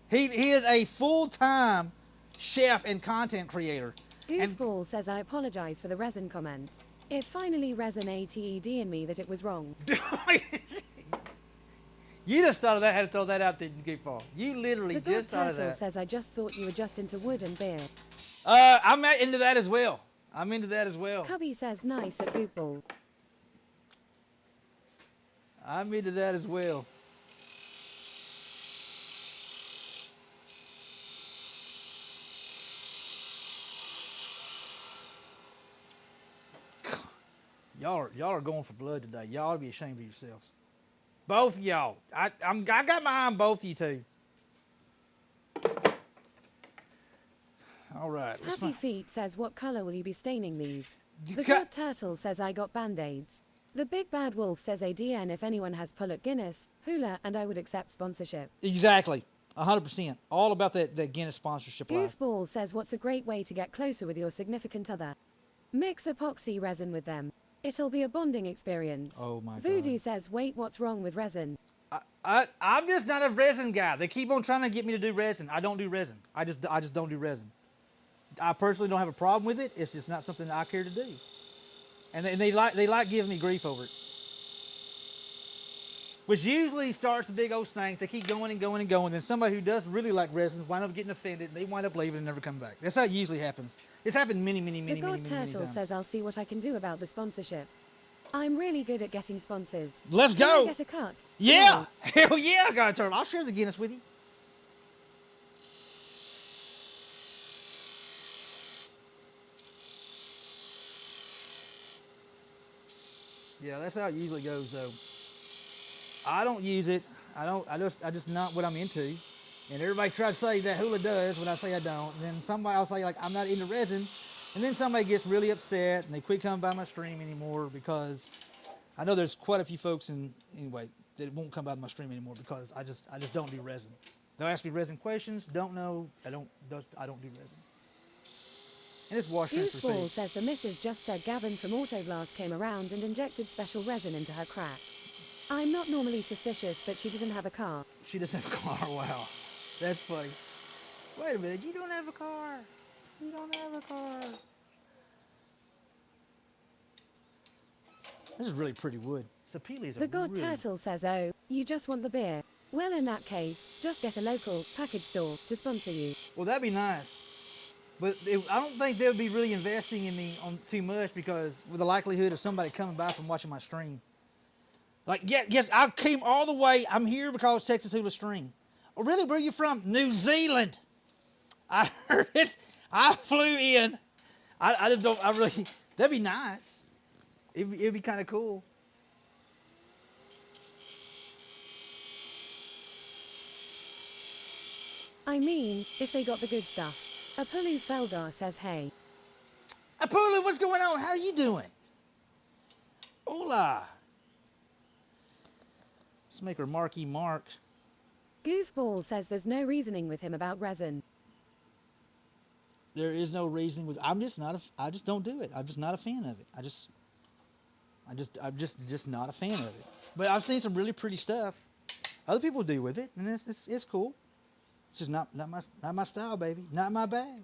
He is a full-time chef and content creator. Goofball says, I apologize for the resin comment. It finally resonated in me that it was wrong. You just thought of that, had to throw that out there, Goofball. You literally The just God thought of Turtle that. says, I just thought you were just into wood and beer. I'm into that as well. Cubby says, nice at Goofball. I'm into that as well. Y'all are going for blood today. Y'all ought to be ashamed of yourselves. Both of y'all. I got my eye on both of you two. All right. Let's Happy Feet says, what color will you be staining these? The Ca- God Turtle says, I got band-aids. The Big Bad Wolf says, ADN if anyone has Pullet Guinness, Hula, and I would accept sponsorship. Exactly. 100%. All about that Guinness sponsorship live. Goofball says, what's a great way to get closer with your significant other? Mix epoxy resin with them. It'll be a bonding experience. Oh my God. Voodoo says, wait, what's wrong with resin? I'm just not a resin guy. They keep on trying to get me to do resin. I don't do resin. I just don't do resin. I personally don't have a problem with it. It's just not something that I care to do. And they like giving me grief over it. Which usually starts a big old stank. They keep going and going and going. Then somebody who does really like resins wind up getting offended. And they wind up leaving and never come back. That's how it usually happens. It's happened many The God Turtle times. says, I'll see what I can do about the sponsorship. I'm really good at getting sponsors. Let's Can go. I get a cut? Yeah. Hell yeah, God Turtle. I'll share the Guinness with you. Yeah, that's how it usually goes, though. I don't use it. I just not what I'm into. And everybody tries to say that Hula does when I say I don't. And then somebody else say like I'm not into resin. And then somebody gets really upset and they quit coming by my stream anymore because I know there's quite a few folks that won't come by my stream anymore because I just don't do resin. They'll ask me resin questions. Don't know. I don't do resin. And it's wash, rinse, Goofball repeat. says the missus just said Gavin from Autoblast came around and injected special resin into her crack. I'm not normally suspicious, but she doesn't have a car. She doesn't have a car. Wow, that's funny. Wait a minute. You don't have a car. You don't have a car. This is really pretty wood. Sapele is The God Turtle says, oh, you just want the beer. Well, in that case, just get a local package store to sponsor you. Well, that'd be nice. But I don't think they'll be really investing in me on too much because with the likelihood of somebody coming by from watching my stream. Like, yes, I came all the way. I'm here because Texas Hula stream. Oh, really? Where are you from? New Zealand. I heard it. I flew in. I just don't, I really, that'd be nice. It'd be kind of cool. I mean, if they got the good stuff. Apulu Feldar says, hey. Apulu, what's going on? How are you doing? Hola. Let's make her Marky Mark. Goofball says there's no reasoning with him about resin. There is no reasoning with. I just don't do it. I'm just not a fan of it. I'm just not a fan of it. But I've seen some really pretty stuff other people do with it, and it's cool. It's just not my style, baby. Not my bag.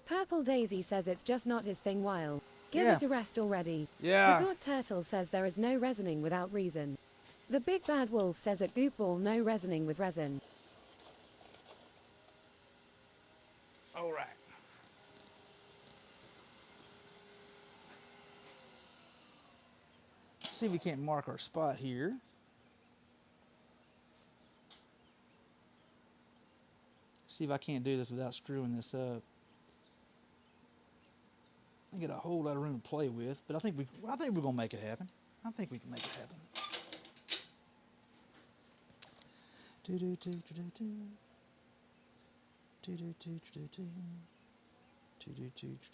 Purple Daisy says it's just not his thing while. Give Yeah. it a rest already. Yeah. The God Turtle says there is no resoning without reason. The Big Bad Wolf says at Goopball no resoning with resin. All right. See if we can't mark our spot here. See if I can't do this without screwing this up. I get a whole lot of room to play with, but I think we're gonna make it happen. I think we can make it happen.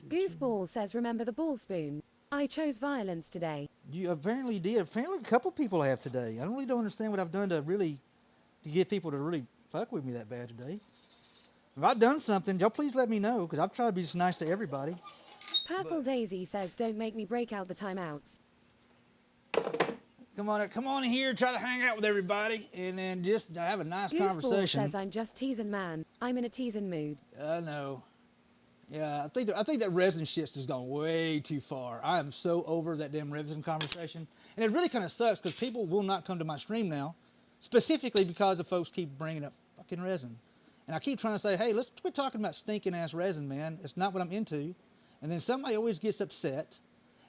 Goofball says, remember the ball spoon? I chose violence today. You apparently did. Apparently a couple people have today. I really don't understand what I've done to get people to really fuck with me that bad today. If I've done something, y'all please let me know, because I've tried to be just nice to everybody. Purple Daisy says, don't make me break out the timeouts. Come on in here, try to hang out with everybody, and then just have a nice Goofball conversation. says, I'm just teasing, man. I'm in a teasing mood. I know. Yeah, I think that resin shit's just gone way too far. I am so over that damn resin conversation. And it really kind of sucks because people will not come to my stream now, specifically because the folks keep bringing up fucking resin. And I keep trying to say, hey, let's quit talking about stinking ass resin, man. It's not what I'm into. And then somebody always gets upset.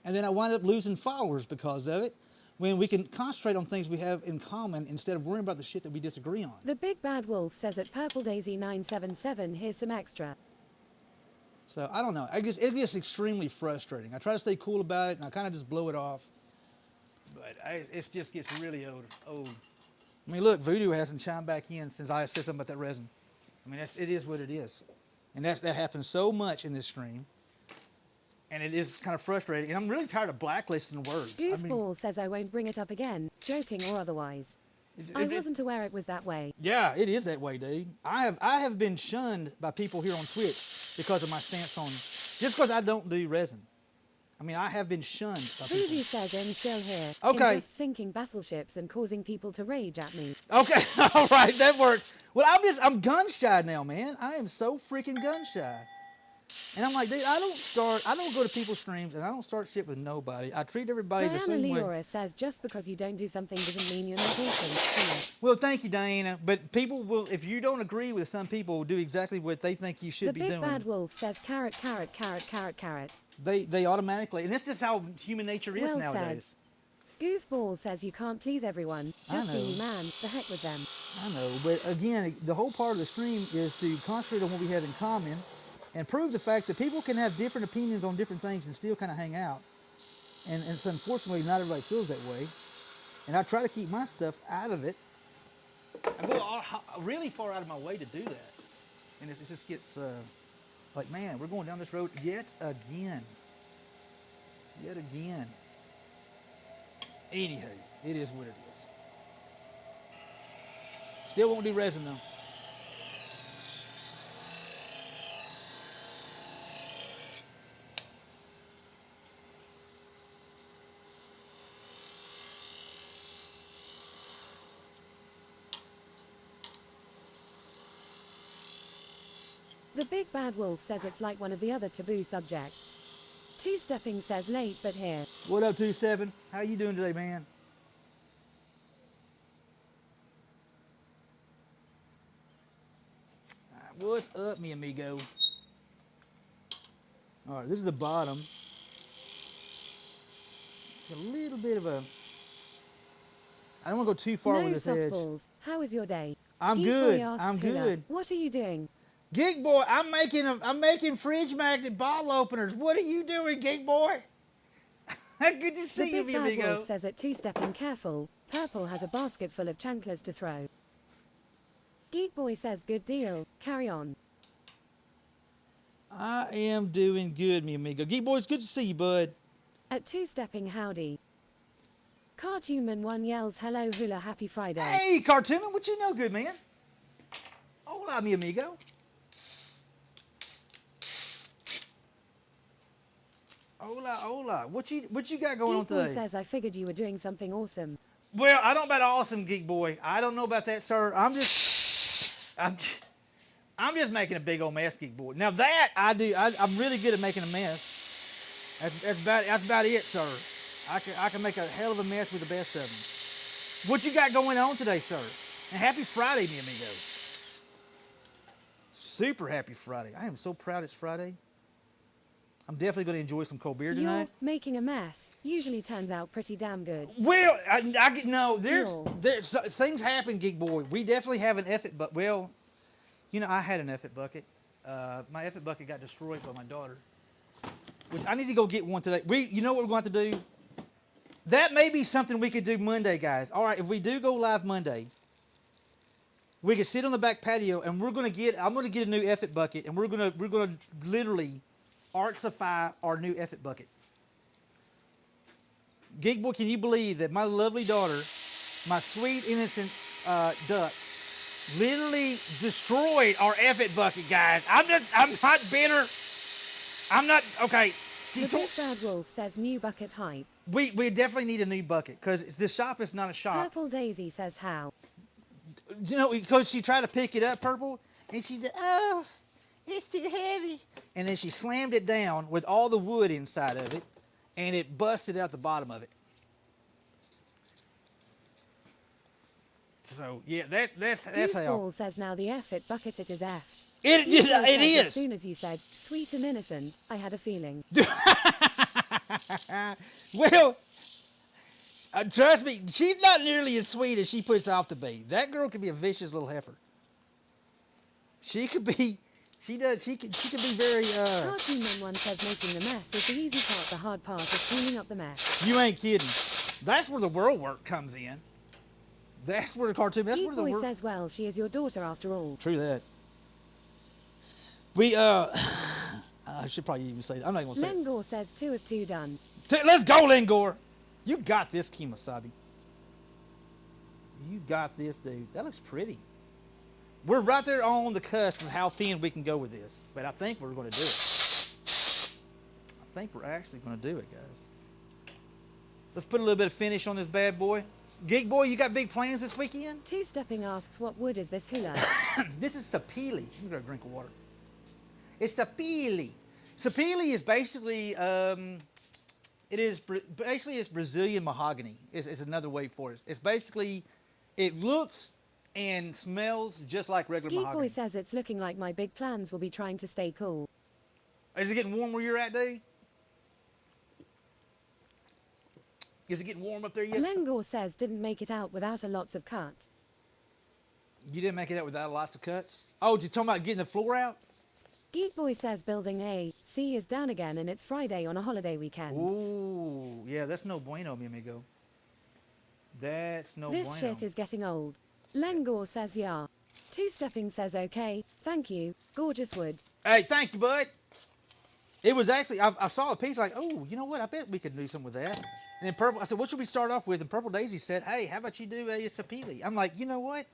And then I wind up losing followers because of it, when we can concentrate on things we have in common instead of worrying about the shit that we disagree on. The Big Bad Wolf says at Purple Daisy 977, here's some extra. So I don't know. It gets extremely frustrating. I try to stay cool about it, and I kind of just blow it off. But it just gets really old. I mean, look, Voodoo hasn't chimed back in since I said something about that resin. I mean, it is what it is, and that happens so much in this stream, and it is kind of frustrating. And I'm really tired of blacklisting words. Goofball says I won't bring it up again, joking or otherwise. I wasn't aware it was that way. Yeah, it is that way, dude. I have been shunned by people here on Twitch because of my stance on, just because I don't do resin. I mean, I have been shunned by people. Voodoo says I'm still here. Okay. In just sinking battleships and causing people to rage at me. Okay, all right, that works. Well, I'm gun shy now, man. I am so freaking gun shy. And I'm like, dude, I don't go to people's streams and I don't start shit with nobody. I treat everybody the same way. Diana Leora says just because you don't do something doesn't mean you're not awesome. Well, thank you, Diana. But people will, if you don't agree with some people, will do exactly what they think you should be doing. The Big Bad Wolf says carrot, carrot, carrot, carrot, carrot. They automatically, and this is how human nature is Well nowadays. Said. Goofball says you can't please everyone. Just be you, man. The heck with them. I know, but again, the whole part of the stream is to concentrate on what we have in common and prove the fact that people can have different opinions on different things and still kind of hang out. And so unfortunately, not everybody feels that way. And I try to keep my stuff out of it. I go really far out of my way to do that. And it just gets like, man, we're going down this road yet again. Yet again. Anywho, it is what it is. Still won't do resin though. The Big Bad Wolf says it's like one of the other taboo subjects. Two-stepping says late but here. What up, Two-stepping? How you doing today, man? What's up, mi amigo? All right, this is the bottom. A little bit of a... I don't want to go too far with this edge. Softballs. How is your day? I'm Geek good. Boy asks I'm Hula, good. What are you doing? Geek Boy, I'm making fridge magnet bottle openers. What are you doing, Geek Boy? Good to see you, The Big mi Bad amigo. Wolf says at two-stepping careful. Purple has a basket full of chanclas to throw. Geek Boy says good deal. Carry on. I am doing good, mi amigo. Geek Boy, it's good to see you, bud. At two-stepping howdy. Cartoonman 1 yells hello hula happy Friday. Hey, Cartoonman, what you know, good man? Hola, mi amigo. Hola, hola. What you got going on Geek Boy today? says I figured you were doing something awesome. Well, I don't know about awesome, Geek Boy. I don't know about that, sir. I'm just making a big old mess, Geek Boy. Now that I do, I'm really good at making a mess. That's about it, sir. I can make a hell of a mess with the best of them. What you got going on today, sir? And happy Friday, mi amigo. super happy Friday. I am so proud it's Friday. I'm definitely going to enjoy some cold beer tonight. You're making a mess. Usually turns out pretty damn good. Well, I get no. There's Ew. things happen, Geek Boy. We definitely have an effort, but well, you know, I had an effort bucket. My effort bucket got destroyed by my daughter, which I need to go get one today. You know what we're going to do? That may be something we could do Monday, guys. All right, if we do go live Monday, we could sit on the back patio and I'm going to get a new effort bucket and we're going to literally artsify our new effort bucket. Geek Boy, can you believe that my lovely daughter, my sweet innocent duck, literally destroyed our effort bucket, guys? I'm not bitter. I'm not okay. The Big Bad Wolf says new bucket hype. We definitely need a new bucket because this shop is not a shop. Purple Daisy says how. You know, because she tried to pick it up, Purple, and she said, "Oh, it's too heavy," and then she slammed it down with all the wood inside of it, and it busted out the bottom of it. So yeah, that's how. Paul says now the effort bucket it is F. It is. As soon as you said sweet and innocent, I had a feeling. Well, trust me, she's not nearly as sweet as she puts off to be. That girl could be a vicious little heifer. She could be. She does. She could be very. Cartoon Man one says making the mess is the easy part. The hard part is cleaning up the mess. You ain't kidding. That's where the world work comes in. That's where the cartoon. That's where the Boy world. says, well, she is your daughter after all. True that. I should probably even say that. I'm not gonna say it. Lengor says 2 of 2 done. Let's go, Lengor. You got this, Kimasabi. You got this, dude. That looks pretty. We're right there on the cusp of how thin we can go with this, but I think we're going to do it. I think we're actually going to do it, guys. Let's put a little bit of finish on this bad boy. Geek Boy, you got big plans this weekend? Two Stepping asks, what wood is this hula? This is sapele. You got a drink of water. It's sapele. Sapele is basically, it's Brazilian mahogany. It's another way for it. It's basically, it looks and smells just like regular Geek mahogany. Boy says it's looking like my big plans will be trying to stay cool. Is it getting warm where you're at, dude? Is it getting warm up there yet? Lengor says didn't make it out without a lots of cuts. You didn't make it out without lots of cuts? Oh, you're talking about getting the floor out? Geek Boy says building A, C is down again and it's Friday on a holiday weekend. Ooh, yeah, that's no bueno, mi amigo. That's no This bueno. shit is getting old. Lengor says yeah. Two Stepping says okay, thank you, gorgeous wood. Hey, thank you, bud. It was actually, I saw a piece like, oh, you know what? I bet we could do something with that. And then Purple, I said, what should we start off with? And Purple Daisy said, hey, how about you do a sapele? I'm like, you know what?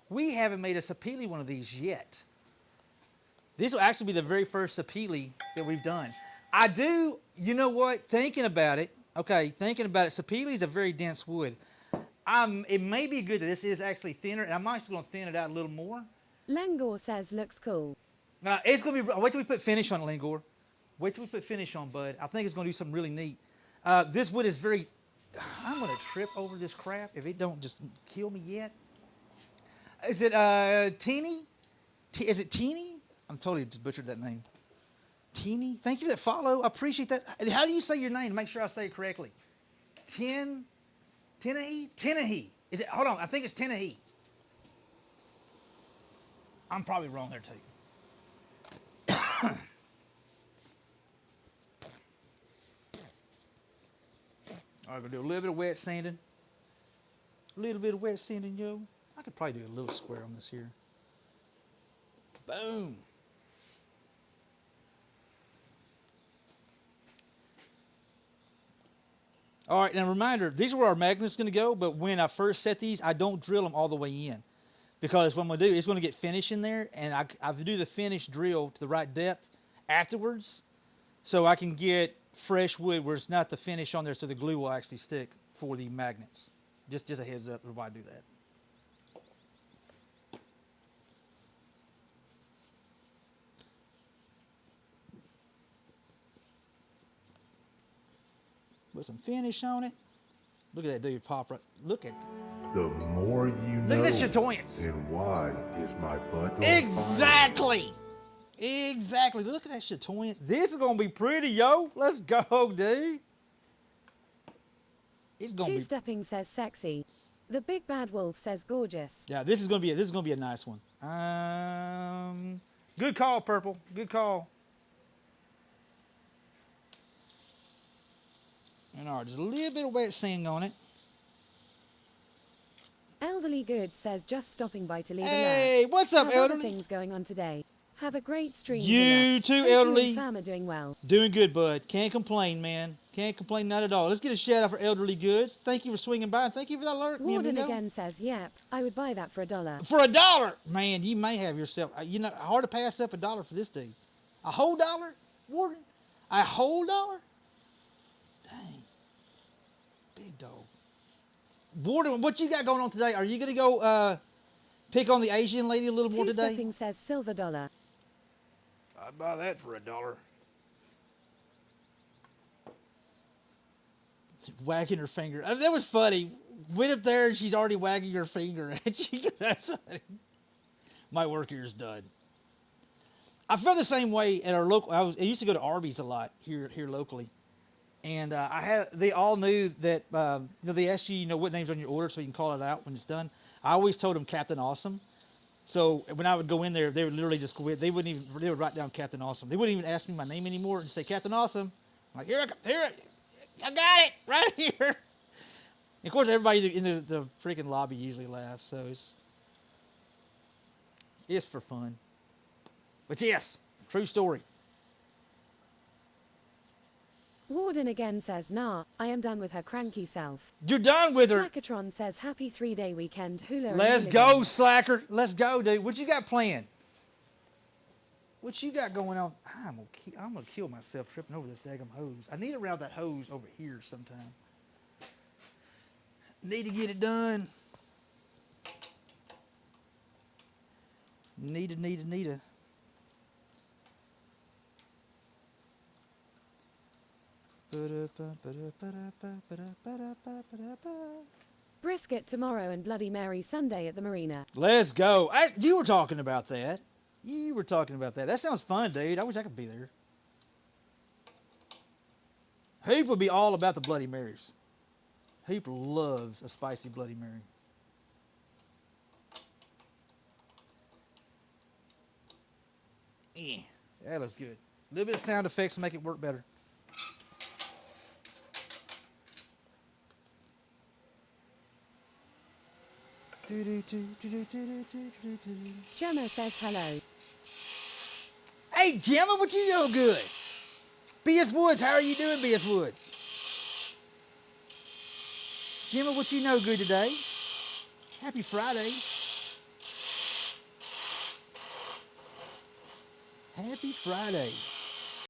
We haven't made a sapele one of these yet. This will actually be the very first sapele that we've done. I do, you know what? Thinking about it, sapele is a very dense wood. It may be good that this is actually thinner, and I'm actually going to thin it out a little more. Lengor says looks cool. It's going to be, wait till we put finish on it, Lengor. Wait till we put finish on, bud. I think it's going to do something really neat. This wood is very, I'm going to trip over this crap if it don't just kill me yet. Is it Teeny? Is it Teeny? I'm totally just butchered that name. Teeny? Thank you for that follow. I appreciate that. How do you say your name? Make sure I say it correctly. Tenahi? Tenahi. Is it? Hold on. I think it's Tenahi. I'm probably wrong there too. All right, we're going to do a little bit of wet sanding. A little bit of wet sanding, yo. I could probably do a little square on this here. Boom. All right, now reminder, these are where our magnet's going to go, but when I first set these, I don't drill them all the way in. Because what I'm going to do, it's going to get finish in there, and I do the finish drill to the right depth afterwards, so I can get fresh wood where it's not the finish on there, so the glue will actually stick for the magnets. Just a heads up why I do that. Put some finish on it. Look at that dude pop right. Look at that. The more you know. Look at this chatoyance. And why is my butt on Exactly. Exactly. Look at that shit, twin. This is gonna be pretty, yo. Let's go, dude. It's gonna be. Two-stepping says sexy. The big bad wolf says gorgeous. Yeah, this is gonna be a nice one. Good call, Purple. Good call. And all right, just a little bit of wet sand on it. Elderly Good says just stopping by to leave Hey, alert. what's up, Have other elderly? things going on today. Have a great stream. You too, Hope you elderly. and fam are doing well. Doing good, bud. Can't complain, man. Can't complain, not at all. Let's get a shout out for Elderly Goods. Thank you for swinging by, and thank you for that alert, me Warden amigo. again says, yep, I would buy that for $1. For $1, man, you may have yourself. You know, hard to pass up $1 for this dude. A whole dollar, Warden. A whole dollar. Dang, big dog. Warden, what you got going on today? Are you gonna go pick on the Asian lady a little more today? Two-stepping says silver dollar. I'd buy that for $1. Wagging her finger. I mean, that was funny. Went up there and she's already wagging her finger at you. That's funny. My work here is done. I felt the same way at our local. I used to go to Arby's a lot here locally, and they all knew that they asked you what name's on your order so you can call it out when it's done. I always told them Captain Awesome. So when I would go in there, they would literally just go in. They would write down Captain Awesome. They wouldn't even ask me my name anymore and say Captain Awesome. I'm like, here I got it right here. And of course, everybody in the freaking lobby usually laughs, so it's for fun. But yes, true story. Warden again says, nah, I am done with her cranky self. You're done with her. Slackatron says, happy 3-day weekend, hula. Let's and go, hooligan. Slacker. Let's go, dude. What you got planned? What you got going on? I'm gonna kill myself tripping over this daggum hose. I need to round that hose over here sometime. Need to get it done. Need to. Brisket tomorrow and Bloody Mary Sunday at the marina. Let's go. You were talking about that. That sounds fun, dude. I wish I could be there. Hoop would be all about the Bloody Marys. Hoop loves a spicy Bloody Mary. That looks good. A little bit of sound effects to make it work better. Gemma says hello. Hey, Gemma, what you doing good? B.S. Woods, how are you doing, B.S. Woods? Gemma, what you know good today? Happy Friday. Happy Friday.